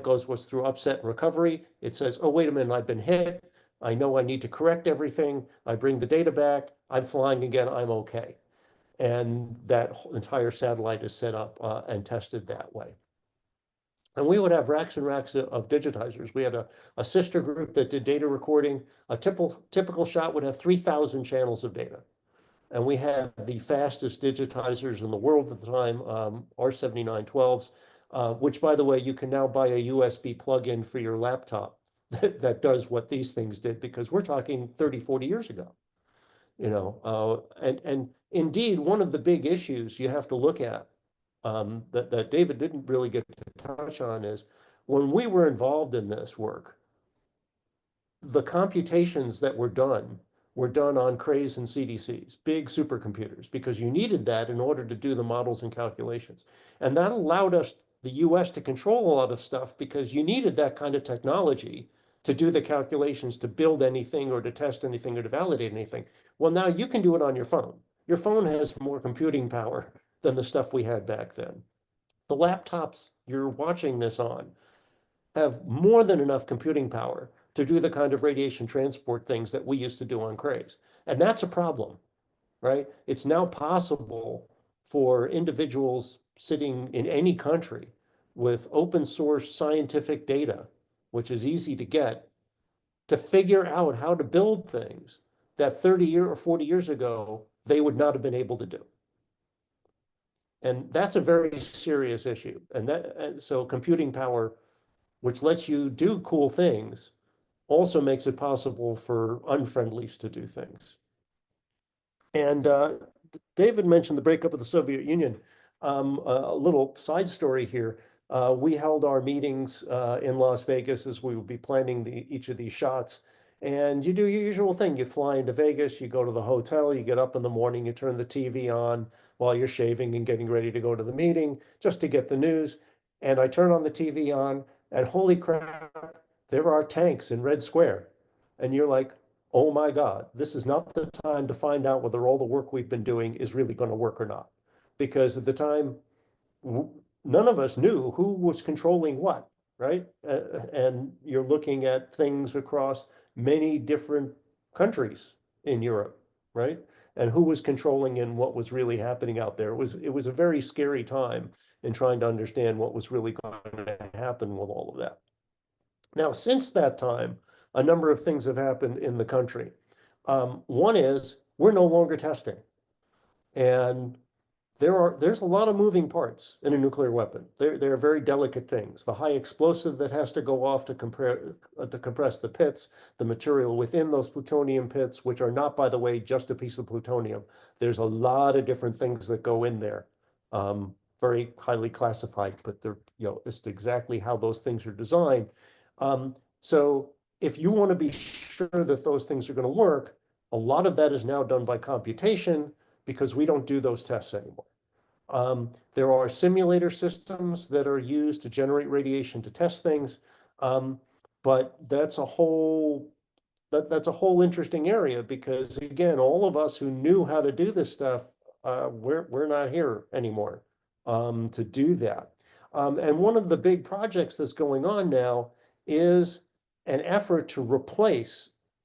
goes through upset and recovery. It says, oh, wait a minute, I've been hit. I know I need to correct everything. I bring the data back. I'm flying again. I'm okay. And that entire satellite is set up and tested that way. And we would have racks and racks of digitizers. We had a sister group that did data recording. A typical shot would have 3,000 channels of data. And we had the fastest digitizers in the world at the time, R7912s, which, by the way, you can now buy a USB plug-in for your laptop that does what these things did, because we're talking 30, 40 years ago. And indeed, one of the big issues you have to look at that David didn't really get to touch on is when we were involved in this work, the computations that were done on Crays and CDCs, big supercomputers, because you needed that in order to do the models and calculations. And that allowed us, the US, to control a lot of stuff, because you needed that kind of technology to do the calculations, to build anything or to test anything or to validate anything. Well, now you can do it on your phone. Your phone has more computing power than the stuff we had back then. The laptops you're watching this on have more than enough computing power to do the kind of radiation transport things that we used to do on Crays. And that's a problem, right? It's now possible for individuals sitting in any country with open source scientific data, which is easy to get, to figure out how to build things that 30 or 40 years ago, they would not have been able to do. And that's a very serious issue. And so computing power, which lets you do cool things, also makes it possible for unfriendlies to do things. And David mentioned the breakup of the Soviet Union. A little side story here. We held our meetings in Las Vegas as we would be planning each of these shots. And you do your usual thing. You fly into Vegas, you go to the hotel, you get up in the morning, you turn the TV on while you're shaving and getting ready to go to the meeting just to get the news. And I turn on the TV on, and holy crap, there are tanks in Red Square. And you're like, oh my God, this is not the time to find out whether all the work we've been doing is really going to work or not. Because at the time, none of us knew who was controlling what, right? And you're looking at things across many different countries in Europe, right? And who was controlling and what was really happening out there. It was a very scary time in trying to understand what was really going to happen with all of that. Now, since that time, a number of things have happened in the country. One is we're no longer testing. And there's a lot of moving parts in a nuclear weapon. They're very delicate things. The high explosive that has to go off to compress the pits, the material within those plutonium pits, which are not, by the way, just a piece of plutonium. There's a lot of different things that go in there. Very highly classified, but they're, it's exactly how those things are designed. So if you want to be sure that those things are going to work, a lot of that is now done by computation, because we don't do those tests anymore. There are simulator systems that are used to generate radiation to test things, but that's a whole interesting area, because again, all of us who knew how to do this stuff, we're not here anymore to do that. And one of the big projects that's going on now is an effort to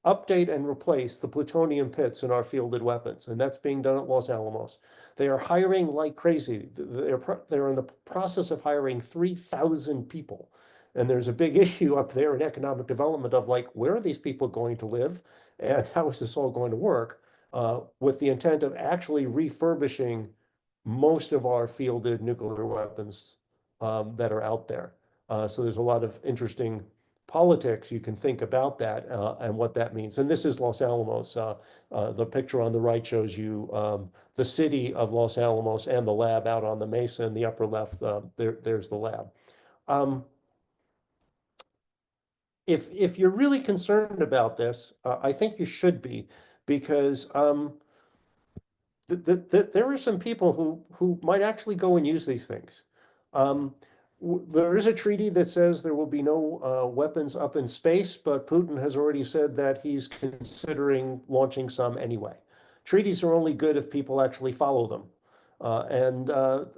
update and replace the plutonium pits in our fielded weapons. And that's being done at Los Alamos. They are hiring like crazy. They're in the process of hiring 3,000 people. And there's a big issue up there in economic development of like, where are these people going to live? And how is this all going to work? with the intent of actually refurbishing most of our fielded nuclear weapons that are out there. So there's a lot of interesting politics you can think about that and what that means. And this is Los Alamos. The picture on the right shows you the city of Los Alamos and the lab out on the mesa in the upper left. There's the lab. If you're really concerned about this, I think you should be, because there are some people who might actually go and use these things. There is a treaty that says there will be no weapons up in space, but Putin has already said that he's considering launching some anyway. Treaties are only good if people actually follow them. And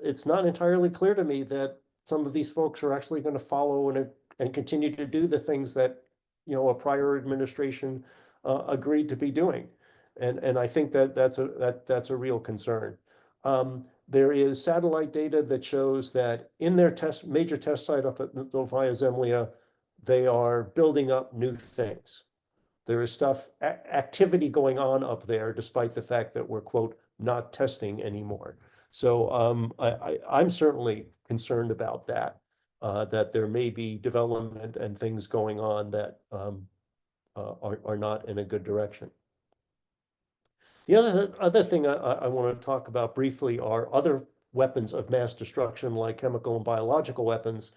it's not entirely clear to me that some of these folks are actually going to follow and continue to do the things that, you know, a prior administration agreed to be doing. And I think that's a real concern. There is satellite data that shows that in their major test site up at Novaya Zemlya, they are building up new things. There is activity going on up there, despite the fact that we're, quote, not testing anymore. So I'm certainly concerned about that, that there may be development and things going on that are not in a good direction. The other thing I want to talk about briefly are other weapons of mass destruction, like chemical and biological weapons,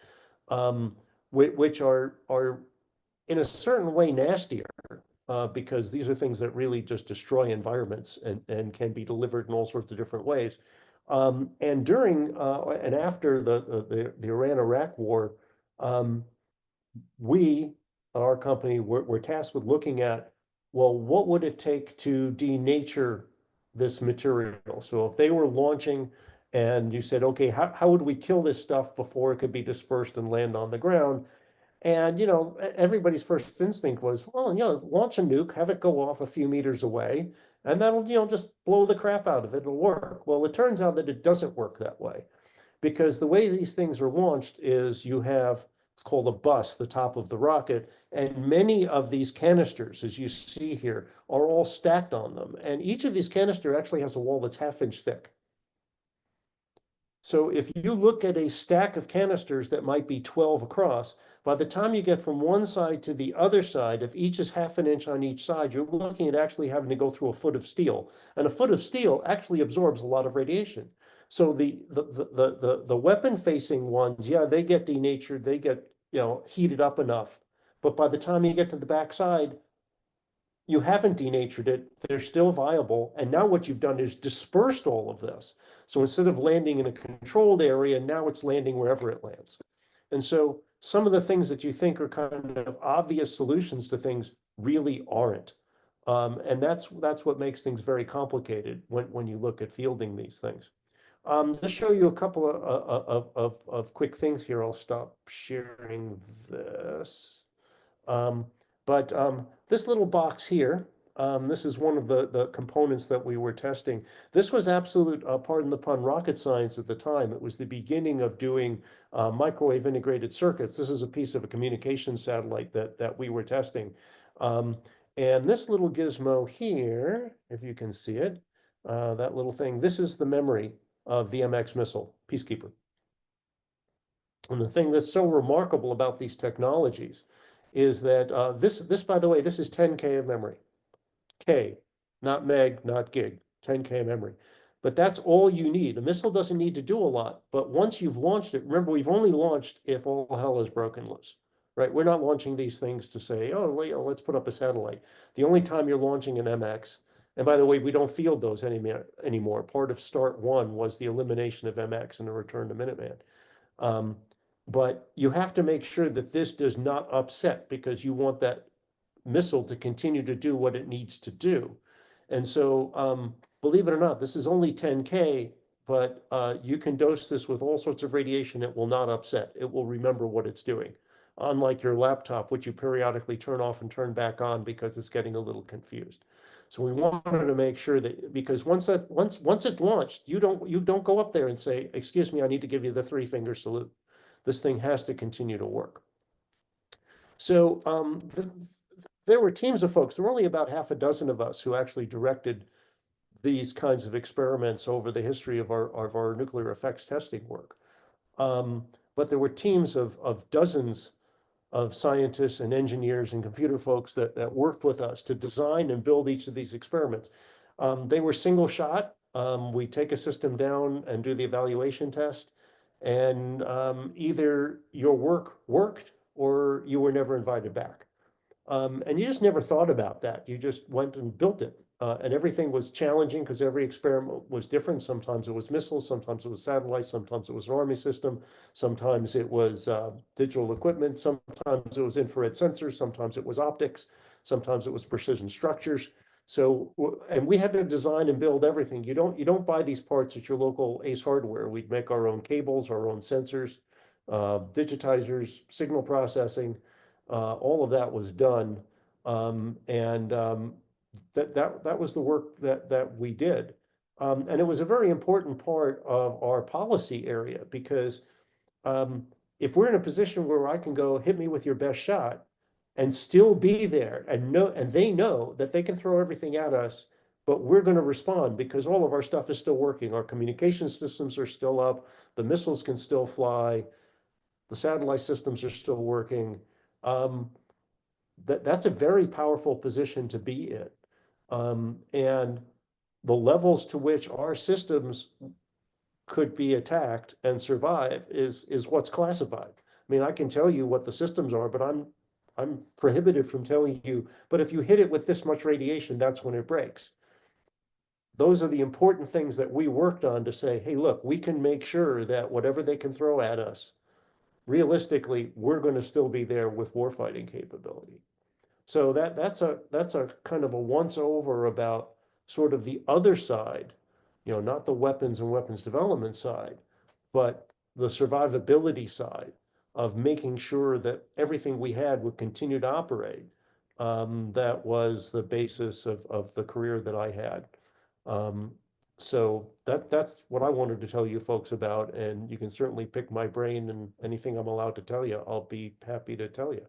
which are in a certain way nastier, because these are things that really just destroy environments and can be delivered in all sorts of different ways. And during and after the Iran-Iraq war, our company, were tasked with looking at, well, what would it take to denature this material? So if they were launching and you said, okay, how would we kill this stuff before it could be dispersed and land on the ground? And, you know, everybody's first instinct was, well, you know, launch a nuke, have it go off a few meters away, and that'll, you know, just blow the crap out of it. It'll work. Well, it turns out that it doesn't work that way, because the way these things are launched is you have, it's called a bus, the top of the rocket, and many of these canisters, as you see here, are all stacked on them. And each of these canister actually has a wall that's ½ inch thick. So if you look at a stack of canisters that might be 12 across, by the time you get from one side to the other side, if each is ½ an inch on each side, you're looking at actually having to go through a foot of steel. And a foot of steel actually absorbs a lot of radiation. So the weapon facing ones, yeah, they get denatured, they get, you know, heated up enough. But by the time you get to the backside, you haven't denatured it, they're still viable. And now what you've done is dispersed all of this. So instead of landing in a controlled area, now it's landing wherever it lands. And so some of the things that you think are kind of obvious solutions to things really aren't. And that's what makes things very complicated when you look at fielding these things. To show you a couple of quick things here, I'll stop sharing this. But this little box here, this is one of the components that we were testing. This was absolute, pardon the pun, rocket science at the time. It was the beginning of doing microwave integrated circuits. This is a piece of a communication satellite that we were testing. And this little gizmo here, if you can see it, that little thing, this is the memory of the MX missile, Peacekeeper. And the thing that's so remarkable about these technologies is that this, by the way, this is 10K of memory. K, not meg, not gig, 10K of memory. But that's all you need. A missile doesn't need to do a lot, but once you've launched it, remember, we've only launched if all hell is broken loose, right? We're not launching these things to say, oh, let's put up a satellite. The only time you're launching an MX, and by the way, we don't field those anymore. Part of Start 1 was the elimination of MX and the return to Minuteman. But you have to make sure that this does not upset, because you want that missile to continue to do what it needs to do. And so, believe it or not, this is only 10K, but you can dose this with all sorts of radiation. It will not upset. It will remember what it's doing. Unlike your laptop, which you periodically turn off and turn back on because it's getting a little confused. So we wanted to make sure that, because once it's launched, you don't go up there and say, excuse me, I need to give you the 3-finger salute. This thing has to continue to work. So there were teams of folks. There were only about half a dozen of us who actually directed these kinds of experiments over the history of our nuclear effects testing work. But there were teams of dozens of scientists and engineers and computer folks that worked with us to design and build each of these experiments. They were single shot. We take a system down and do the evaluation test, and either your work worked or you were never invited back. And you just never thought about that. You just went and built it. And everything was challenging because every experiment was different. Sometimes it was missiles, sometimes it was satellites, sometimes it was an army system, sometimes it was digital equipment, sometimes it was infrared sensors, sometimes it was optics, sometimes it was precision structures. So, and we had to design and build everything. You don't buy these parts at your local Ace Hardware. We'd make our own cables, our own sensors, digitizers, signal processing. All of that was done, that was the work that we did, and it was a very important part of our policy area because if we're in a position where I can go hit me with your best shot and still be there and they know that they can throw everything at us, but we're going to respond because all of our stuff is still working. Our communication systems are still up, the missiles can still fly, the satellite systems are still working. That's a very powerful position to be in. And the levels to which our systems could be attacked and survive is what's classified. I mean, I can tell you what the systems are, but I'm prohibited from telling you, but if you hit it with this much radiation, that's when it breaks. Those are the important things that we worked on to say, hey, look, we can make sure that whatever they can throw at us, realistically, we're going to still be there with warfighting capability. So that's a kind of a once over about sort of the other side, not the weapons and weapons development side, but the survivability side of making sure that everything we had would continue to operate. That was the basis of the career that I had. So that's what I wanted to tell you folks about, and you can certainly pick my brain, and anything I'm allowed to tell you, I'll be happy to tell you.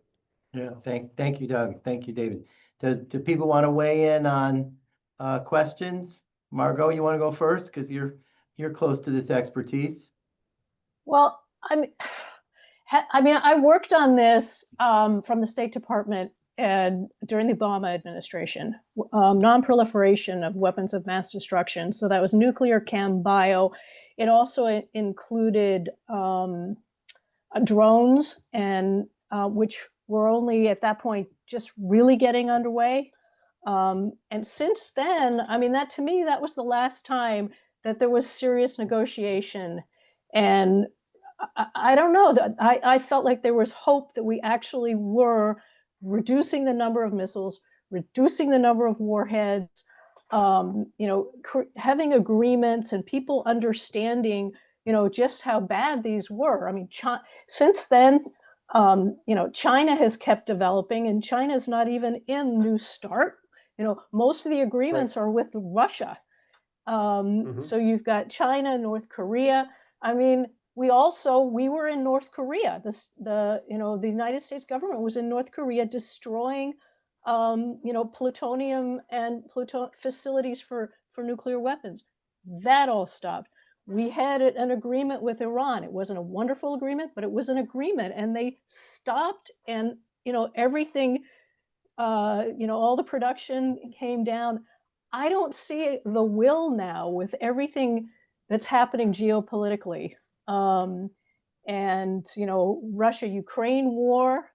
Yeah, thank you, Doug. Thank you, David. Do people want to weigh in on questions? Margot, you want to go first because you're close to this expertise. Well, I worked on this from the State Department and during the Obama administration, non-proliferation of weapons of mass destruction. So that was nuclear, chem, bio. It also included drones, and which were only at that point just really getting underway. And since then, that to me, that was the last time that there was serious negotiation. And I don't know, that I felt like there was hope that we actually were reducing the number of missiles, reducing the number of warheads, having agreements and people understanding, just how bad these were. Since then, China has kept developing, and China's not even in New START. Most of the agreements are with Russia. So you've got China, North Korea. We were in North Korea. The United States government was in North Korea destroying, plutonium and facilities for nuclear weapons. That all stopped. We had an agreement with Iran. It wasn't a wonderful agreement, but it was an agreement, and they stopped, and everything, all the production came down. I don't see the will now with everything that's happening geopolitically. And Russia-Ukraine war,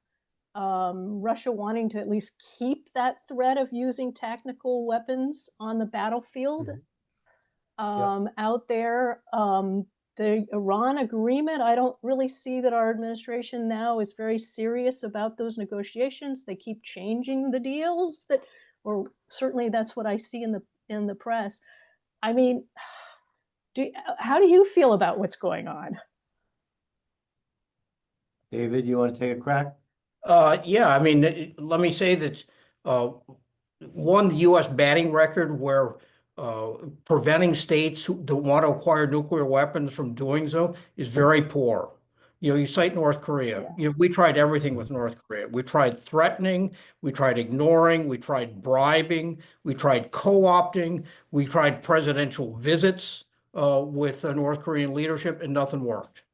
Russia wanting to at least keep that threat of using tactical weapons on the battlefield out there. The Iran agreement, I don't really see that our administration now is very serious about those negotiations. They keep changing the deals, or certainly that's what I see in the press. How do you feel about what's going on? David, you want to take a crack? Yeah, let me say that the U.S. batting record where preventing states that want to acquire nuclear weapons from doing so is very poor. You cite North Korea. We tried everything with North Korea. We tried threatening, we tried ignoring, we tried bribing, we tried co-opting, we tried presidential visits with the North Korean leadership, and nothing worked.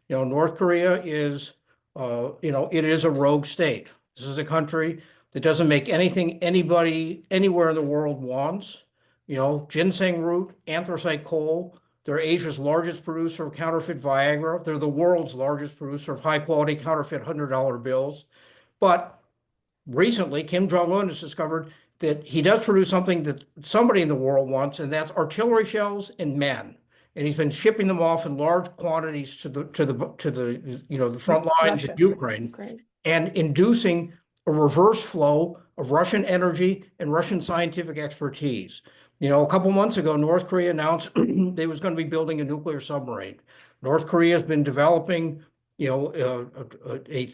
North Korea is, it is a rogue state. This is a country that doesn't make anything anybody anywhere in the world wants. Ginseng root, anthracite coal. They're Asia's largest producer of counterfeit Viagra. They're the world's largest producer of high-quality counterfeit $100 bills. But recently, Kim Jong-un has discovered that he does produce something that somebody in the world wants, and that's artillery shells and men. And he's been shipping them off in large quantities to the the front lines Russia. in Ukraine, Great. and inducing a reverse flow of Russian energy and Russian scientific expertise. A couple months ago, North Korea announced they was going to be building a nuclear submarine. North Korea has been developing, a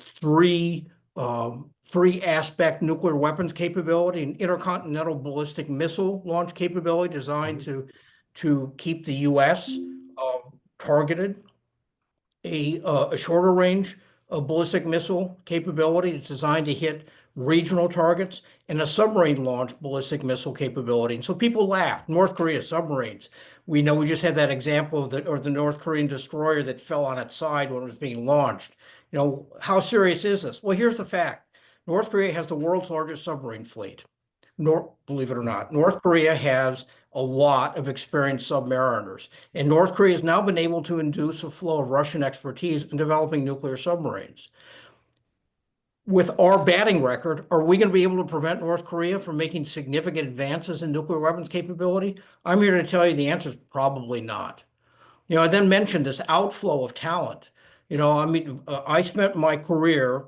three-aspect nuclear weapons capability, an intercontinental ballistic missile launch capability designed to keep the U.S. Targeted, a shorter range ballistic missile capability that's designed to hit regional targets, and a submarine launch ballistic missile capability. And so people laugh. North Korea submarines. We know we just had that example of the North Korean destroyer that fell on its side when it was being launched. How serious is this? Well, here's the fact. North Korea has the world's largest submarine fleet. Believe it or not, North Korea has a lot of experienced submariners, and North Korea has now been able to induce a flow of Russian expertise in developing nuclear submarines. With our batting record, are we going to be able to prevent North Korea from making significant advances in nuclear weapons capability? I'm here to tell you the answer is probably not. I then mentioned this outflow of talent. I spent my career,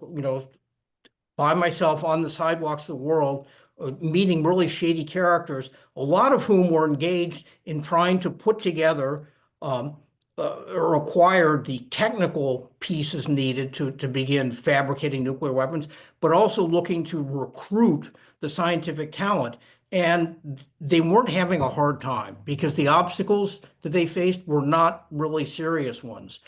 by myself on the sidewalks of the world, meeting really shady characters, a lot of whom were engaged in trying to put together or acquire the technical pieces needed to begin fabricating nuclear weapons, but also looking to recruit the scientific talent. And they weren't having a hard time because the obstacles that they faced were not really serious ones.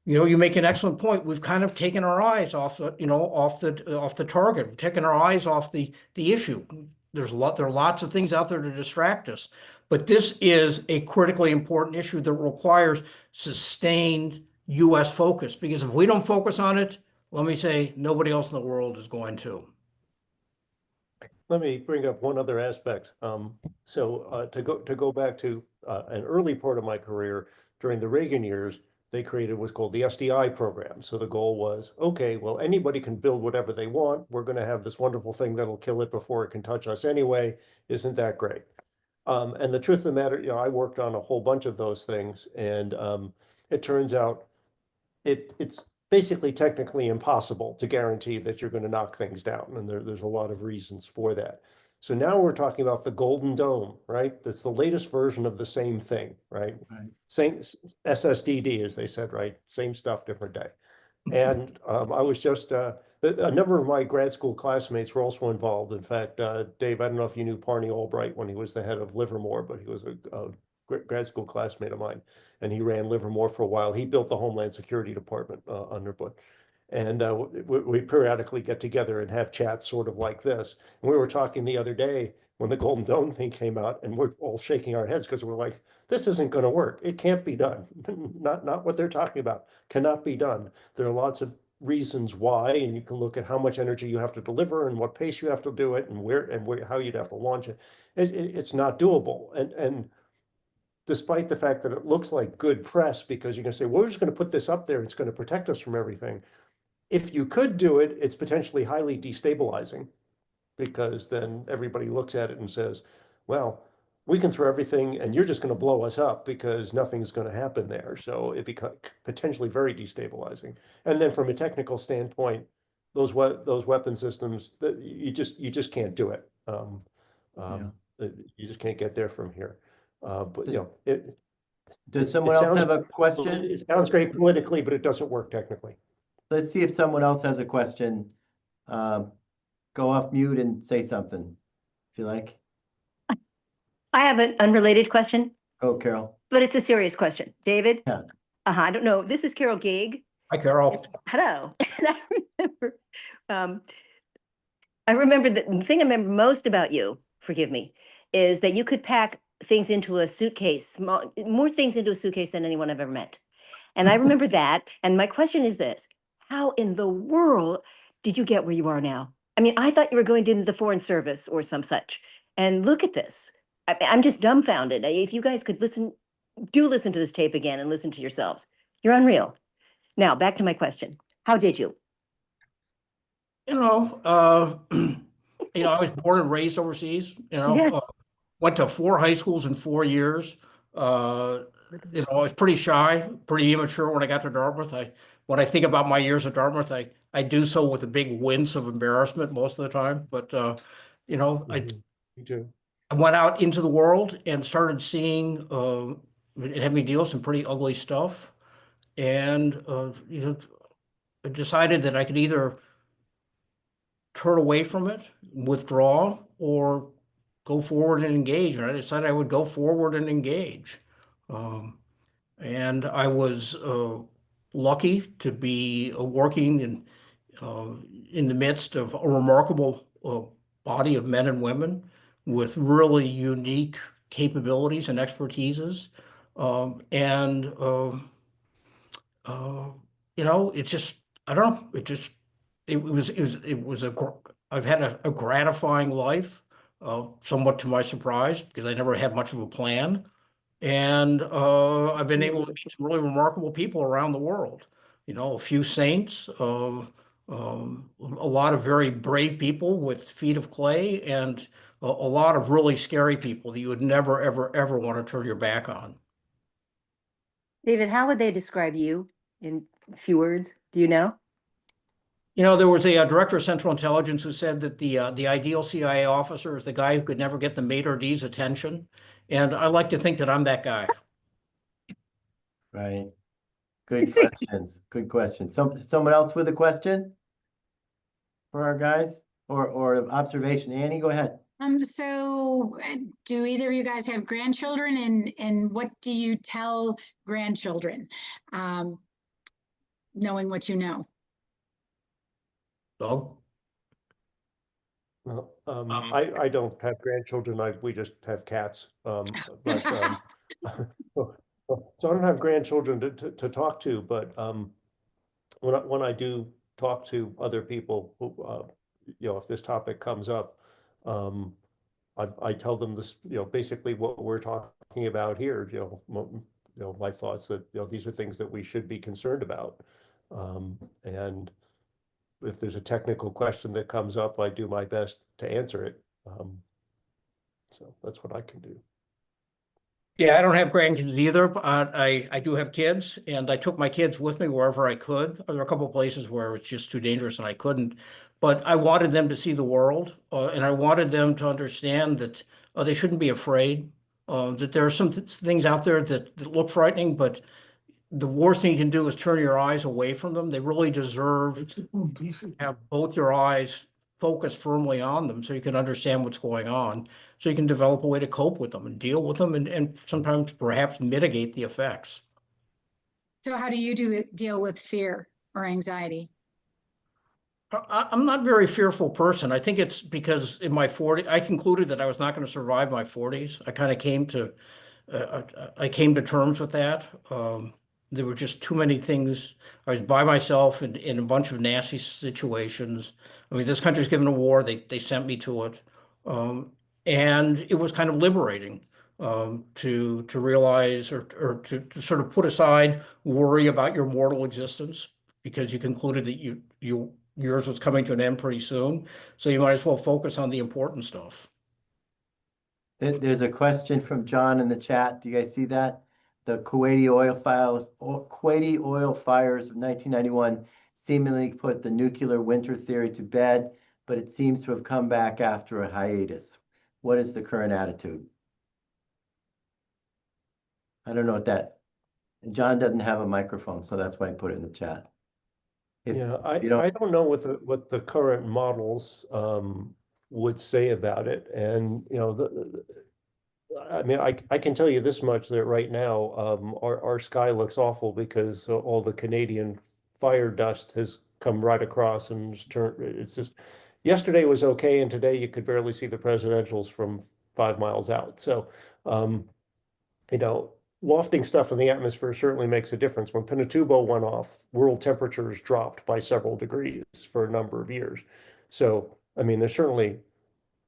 You make an excellent point. We've kind of taken our eyes off the target. We've taken our eyes off the issue. There are lots of things out there to distract us, but this is a critically important issue that requires sustained U.S. focus. Because if we don't focus on it, let me say, nobody else in the world is going to. Let me bring up one other aspect. To go back to an early part of my career during the Reagan years, they created what's called the SDI program. So the goal was, okay, well, anybody can build whatever they want. We're going to have this wonderful thing that'll kill it before it can touch us anyway. Isn't that great? And the truth of the matter, I worked on a whole bunch of those things, and it turns out it's basically technically impossible to guarantee that you're going to knock things down. And there's a lot of reasons for that. So now we're talking about the Golden Dome, right? That's the latest version of the same thing, right? Same SSDD, as they said, right? Same stuff, different day. And I was just, a number of my grad school classmates were also involved. In fact, Dave, I don't know if you knew Parney Albright when he was the head of Livermore, but he was a grad school classmate of mine, and he ran Livermore for a while. He built the Homeland Security Department under Bush. And we periodically get together and have chats sort of like this. And we were talking the other day when the Golden Dome thing came out, and we're all shaking our heads because we're like, this isn't going to work. It can't be done. Not what they're talking about. Cannot be done. There are lots of reasons why, and you can look at how much energy you have to deliver and what pace you have to do it, and where how you'd have to launch it. It's not doable. And despite the fact that it looks like good press, because you're going to say, well, we're just going to put this up there. It's going to protect us from everything. If you could do it, it's potentially highly destabilizing, because then everybody looks at it and says, well, we can throw everything and you're just going to blow us up because nothing's going to happen there. So it becomes potentially very destabilizing. And then from a technical standpoint, those weapon systems, that you just can't do it. You just can't get there from here. But Does someone else have a question? It sounds great politically, but it doesn't work technically. Let's see if someone else has a question. Go off mute and say something if you like. I have an unrelated question, Oh, Carol. but it's a serious question. David? Yeah. I don't know. This is Carol Gaig. Hi, Carol. Hello. I remember the thing I remember most about you, forgive me, is that you could pack things into a suitcase, more things into a suitcase than anyone I've ever met. And I remember that. And my question is this: how in the world did you get where you are now? I mean, I thought you were going into the Foreign Service or some such. And look at this. I'm just dumbfounded. If you guys could listen, do listen to this tape again and listen to yourselves. You're unreal. Now, back to my question. How did you? You know, I was born and raised overseas, Yes. went to 4 high schools in 4 years. I was pretty shy, pretty immature when I got to Dartmouth. When I think about my years at Dartmouth, I do so with a big wince of embarrassment most of the time. But, Me too. I went out into the world and started seeing and having to deal with some pretty ugly stuff. And, I decided that I could either turn away from it, withdraw, or go forward and engage. And I decided I would go forward and engage. And I was lucky to be working in the midst of a remarkable body of men and women with really unique capabilities and expertises. And it just, I don't know, I've had a gratifying life, somewhat to my surprise, because I never had much of a plan. And I've been able to meet some really remarkable people around the world. A few saints, a lot of very brave people with feet of clay, and a lot of really scary people that you would never, ever, ever want to turn your back on. David, how would they describe you in a few words? Do you know? There was a director of Central Intelligence who said that the ideal CIA officer is the guy who could never get the maitre d's attention. And I like to think that I'm that guy. Right. Good questions. Good questions. Someone else with a question for our guys or observation? Annie, go ahead. So do either of you guys have grandchildren, and what do you tell grandchildren, knowing what you know? Dog? Well, I don't have grandchildren. We just have cats. But so I don't have grandchildren to talk to. But when I do talk to other people, if this topic comes up, I tell them this, basically what we're talking about here. My thoughts that these are things that we should be concerned about, and if there's a technical question that comes up, I do my best to answer it. So that's what I can do. Yeah, I don't have grandkids either, but I do have kids, and I took my kids with me wherever I could. There were a couple of places where it's just too dangerous and I couldn't, but I wanted them to see the world, and I wanted them to understand that they shouldn't be afraid, that there are some things out there that look frightening, but the worst thing you can do is turn your eyes away from them. They really deserve to have both your eyes focused firmly on them so you can understand what's going on, so you can develop a way to cope with them and deal with them and sometimes perhaps mitigate the effects. So how do you deal with fear or anxiety? I'm not a very fearful person. I think it's because in my 40s, I concluded that I was not going to survive my 40s. I kind of came to terms with that. There were just too many things. I was by myself in a bunch of nasty situations. I mean, this country's given a war. They sent me to it, and it was kind of liberating to realize or to sort of put aside worry about your mortal existence because you concluded that yours was coming to an end pretty soon. So you might as well focus on the important stuff. There's a question from John in the chat. Do you guys see that? The Kuwaiti oil fires of 1991 seemingly put the nuclear winter theory to bed, but it seems to have come back after a hiatus. What is the current attitude? I don't know what that. John doesn't have a microphone, so that's why I put it in the chat. I don't know what the current models would say about it, and I mean, I can tell you this much, that right now our sky looks awful because all the Canadian fire dust has come right across and it's just, yesterday was okay, and today you could barely see the presidentials from 5 miles out. So, you know, lofting stuff in the atmosphere certainly makes a difference. When Pinatubo went off, world temperatures dropped by several degrees for a number of years. So, I mean, there's certainly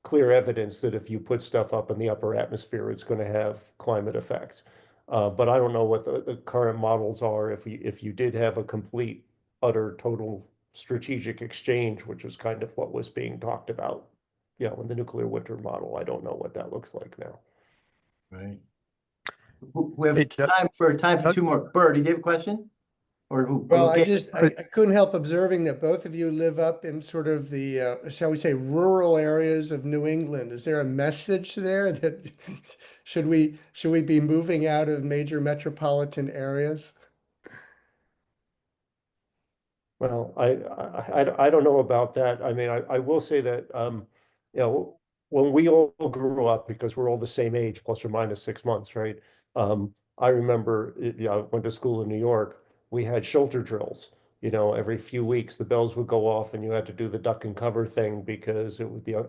clear evidence that if you put stuff up in the upper atmosphere, it's going to have climate effects. But I don't know what the current models are. If you did have a complete, utter, total strategic exchange, which is kind of what was being talked about, you know, in the nuclear winter model, I don't know what that looks like now. Right. We have Hey, Doug- time for Doug- two more. Bird, did you have a question? Or who? Well, I Okay. just, I couldn't help observing that both of you live up in sort of the, shall we say, rural areas of New England. Is there a message there that should we be moving out of major metropolitan areas? Well, I don't know about that. I mean, I will say that, you know, when we all grew up, because we're all the same age, plus or minus 6 months, right? I remember, you know, I went to school in New York. We had shoulder drills. You know, every few weeks the bells would go off and you had to do the duck and cover thing, because it would, the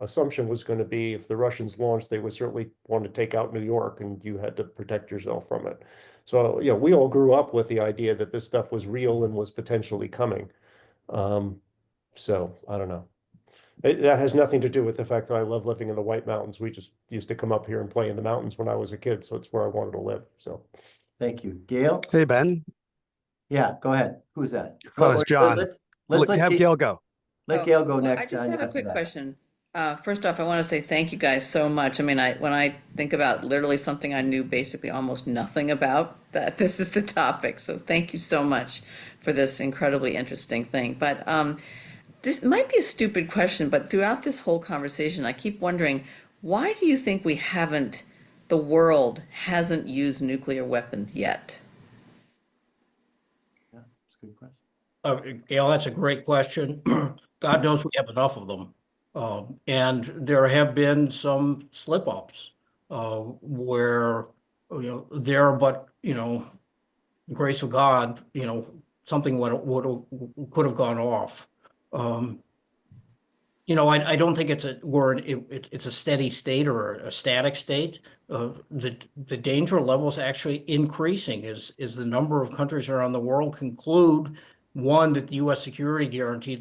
assumption was going to be if the Russians launched, they would certainly want to take out New York, and you had to protect yourself from it. So, you know, we all grew up with the idea that this stuff was real and was potentially coming. So I don't know. That has nothing to do with the fact that I love living in the White Mountains. We just used to come up here and play in the mountains when I was a kid, so it's where I wanted to live. So Thank you. Gail? Hey, Ben. Yeah, go ahead. Who's that? Oh, it's wait, John. Let's Have let Gail go. let Gail go Well, next. I just John, have a after quick that. question. First off, I want to say thank you guys so much. I mean, when I think about literally something I knew basically almost nothing about, that this is the topic. So thank you so much for this incredibly interesting thing. But this might be a stupid question, but throughout this whole conversation, I keep wondering, why do you think the world hasn't used nuclear weapons yet? Yeah, that's a good question. Gail, that's a great question. God knows we have enough of them. And there have been some slip-ups where, you know, but, you know, grace of God, you know, something could have gone off. You know, I don't think it's a steady state or a static state. The danger level is actually increasing as the number of countries around the world conclude, one, that the U.S. security guarantee,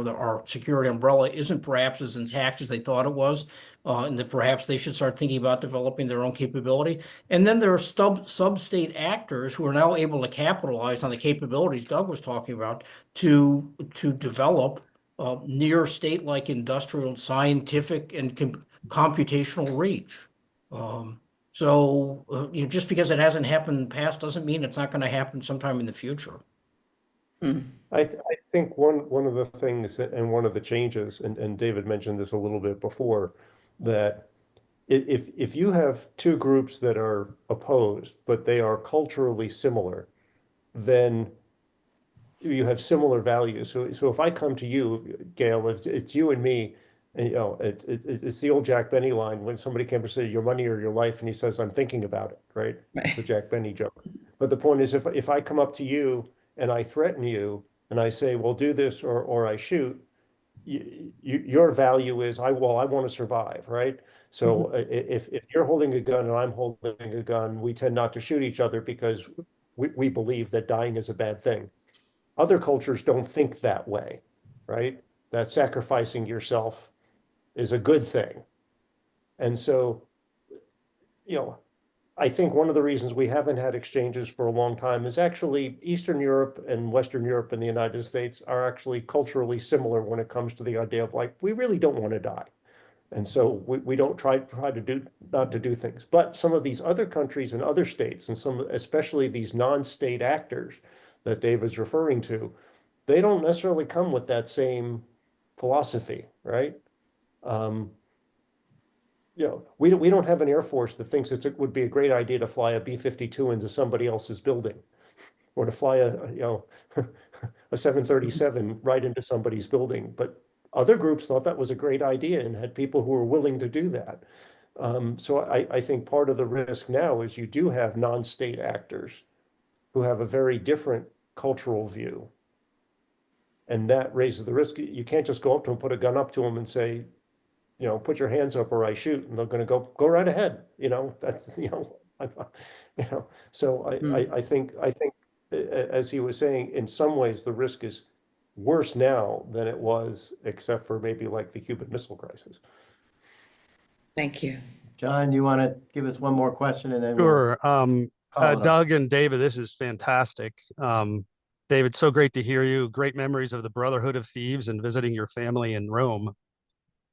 our security umbrella isn't perhaps as intact as they thought it was, and that perhaps they should start thinking about developing their own capability. And then there are sub-state actors who are now able to capitalize on the capabilities Doug was talking about to develop near state-like industrial, scientific, and computational reach. So you know, just because it hasn't happened in the past doesn't mean it's not going to happen sometime in the future. I think one of the things and one of the changes, and David mentioned this a little bit before, that if you have two groups that are opposed, but they are culturally similar, then you have similar values. So if I come to you, Gail, it's you and me, and, you know, it's the old Jack Benny line when somebody came to say your money or your life, and he says, I'm thinking about it, right? It's the Jack Benny joke. But the point is, if I come up to you and I threaten you and I say, well, do this or I shoot, your value is I want to survive, right? So if you're holding a gun and I'm holding a gun, we tend not to shoot each other because we believe that dying is a bad thing. Other cultures don't think that way, right? That sacrificing yourself is a good thing. And so, you know, I think one of the reasons we haven't had exchanges for a long time is actually Eastern Europe and Western Europe and the United States are actually culturally similar when it comes to the idea of, like, we really don't want to die. And so we don't try to do not to do things. But some of these other countries and other states, and some especially these non-state actors that David's referring to, they don't necessarily come with that same philosophy, right? You know, we don't have an Air Force that thinks it would be a great idea to fly a B-52 into somebody else's building, or to fly a 737 right into somebody's building. But other groups thought that was a great idea and had people who were willing to do that. So I think part of the risk now is you do have non-state actors who have a very different cultural view. And that raises the risk. You can't just go up to them, put a gun up to them and say, you know, put your hands up or I shoot, and they're going to go right ahead. You know, that's, you know, so I think, as he was saying, in some ways, the risk is worse now than it was, except for maybe like the Cuban Missile Crisis. Thank you. John, you want to give us one more question and then Sure. call it off. Doug and David, this is fantastic. David, so great to hear you. Great memories of the Brotherhood of Thieves and visiting your family in Rome.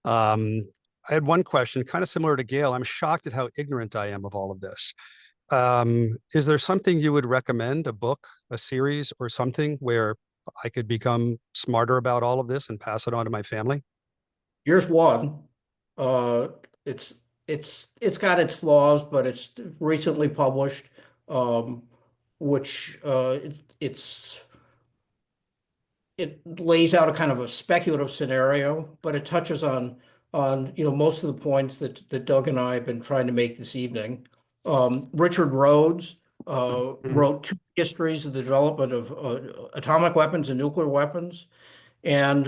I had one question, kind of similar to Gail. I'm shocked at how ignorant I am of all of this. Is there something you would recommend, a book, a series, or something where I could become smarter about all of this and pass it on to my family? Here's one. It's got its flaws, but it's recently published, which it lays out a kind of a speculative scenario, but it touches on most of the points that Doug and I have been trying to make this evening. Richard Rhodes wrote 2 histories of the development of atomic weapons and nuclear weapons. And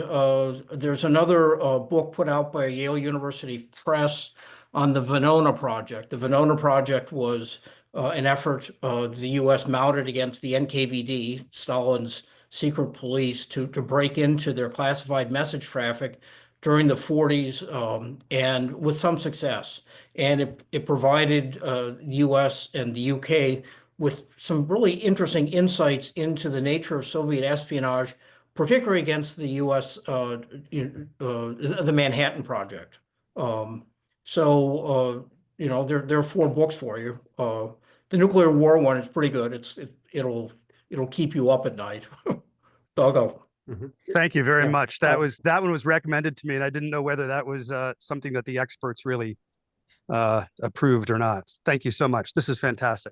there's another book put out by Yale University Press on the Venona Project. The Venona Project was an effort the U.S. mounted against the NKVD, Stalin's secret police, to break into their classified message traffic during the 40s, and with some success. And it provided the U.S. and the U.K. with some really interesting insights into the nature of Soviet espionage, particularly against the U.S., the Manhattan Project. There are 4 books for you. The nuclear war one is pretty good. It'll keep you up at night. I'll go. Thank you very Yeah. much. That one was recommended to me, and I didn't know whether that was something that the experts really approved or not. Thank you so much. This is fantastic.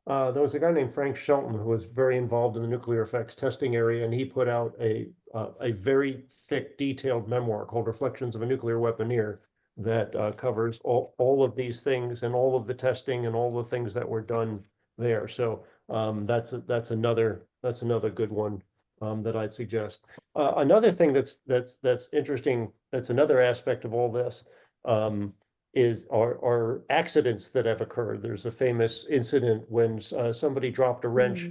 There was a guy named Frank Shelton who was very involved in the nuclear effects testing area, and he put out a very thick, detailed memoir called Reflections of a Nuclear Weaponeer that covers all of these things and all of the testing and all the things that were done there. So that's another good one that I'd suggest. Another thing that's interesting, that's another aspect of all this, are accidents that have occurred. There's a famous incident when somebody dropped a wrench,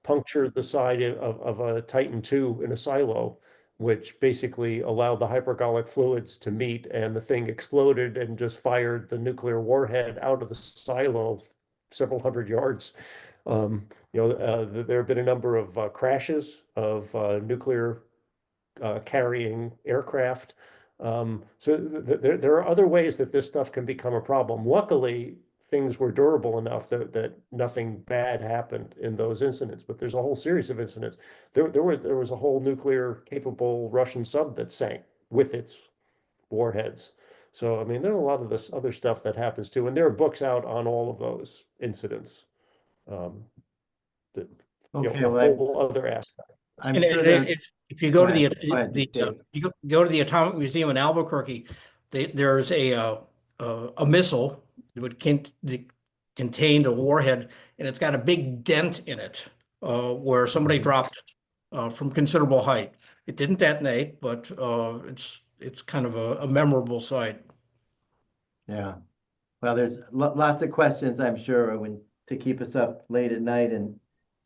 punctured the side of a Titan II in a silo, which basically allowed the hypergolic fluids to meet, and the thing exploded and just fired the nuclear warhead out of the silo several hundred yards. There have been a number of crashes of nuclear carrying aircraft. There are other ways that this stuff can become a problem. Luckily, things were durable enough that nothing bad happened in those incidents, but there's a whole series of incidents. There was a whole nuclear capable Russian sub that sank with its warheads. So, I mean, there's a lot of this other stuff that happens too, and there are books out on all of those incidents. Okay, a well, whole other aspect. I'm And sure there. if you go to Go ahead, the Dave. you go to the Atomic Museum in Albuquerque, there's a missile that contained a warhead, and it's got a big dent in it where somebody dropped it from considerable height. It didn't detonate, but it's kind of a memorable sight. Yeah. Well, there's lots of questions, I'm sure, to keep us up late at night. And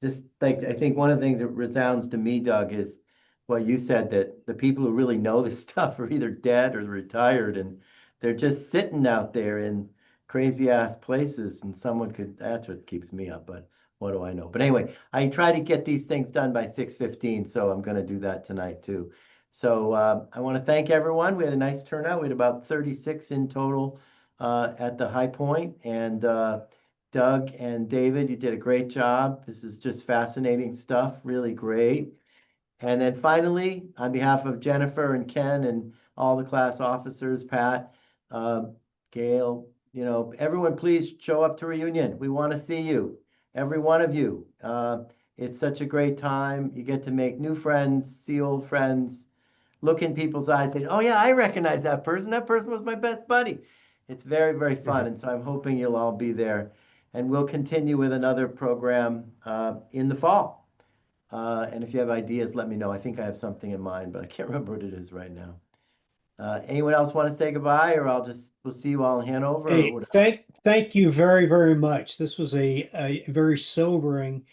just like, I think one of the things that resounds to me, Doug, is what you said, that the people who really know this stuff are either dead or retired, and they're just sitting out there in crazy ass places, and that's what keeps me up, but what do I know? But anyway, I try to get these things done by 6:15, so I'm going to do that tonight too. So I want to thank everyone. We had a nice turnout. We had about 36 in total at the high point, and Doug and David, you did a great job. This is just fascinating stuff, really great. And then finally, on behalf of Jennifer and Ken and all the class officers, Pat, Gail, everyone, please show up to reunion. We want to see you, every one of you. It's such a great time. You get to make new friends, see old friends, look in people's eyes, say, oh yeah, I recognize that person. That person was my best buddy. It's very, very fun. And so I'm hoping you'll all be there. And we'll continue with another program in the fall. And if you have ideas, let me know. I think I have something in mind, but I can't remember what it is right now. Anyone else want to say goodbye, or we'll see you all in Hanover? Or Hey, whatever? thank you very, very much. This was a very sobering,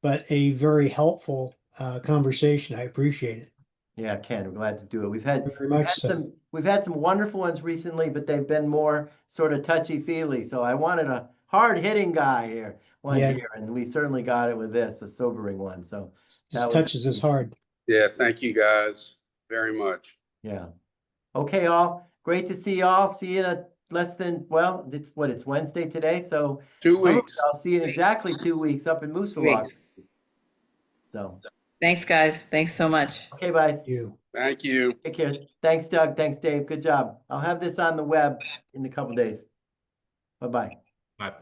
but a very helpful conversation. I appreciate it Yeah, Ken, we're glad to do it. very much so. We've had some wonderful ones recently, but they've been more sort of touchy-feely. So I wanted a hard-hitting guy here Yeah. here, and we certainly got it with this, a sobering one. So This that was touches us hard. Yeah, thank you guys very much. yeah. Okay, all. Great to see y'all. See you in a less than, well, it's Wednesday today, so 2 some of weeks. us I'll see you in exactly 2 weeks up in Moosalog. So Thanks, guys. Thanks so much. okay, bye. You. Thank you. Take care. Thanks, Doug. Thanks, Dave. Good job. I'll have this on the web in a couple days. Bye-bye. Bye.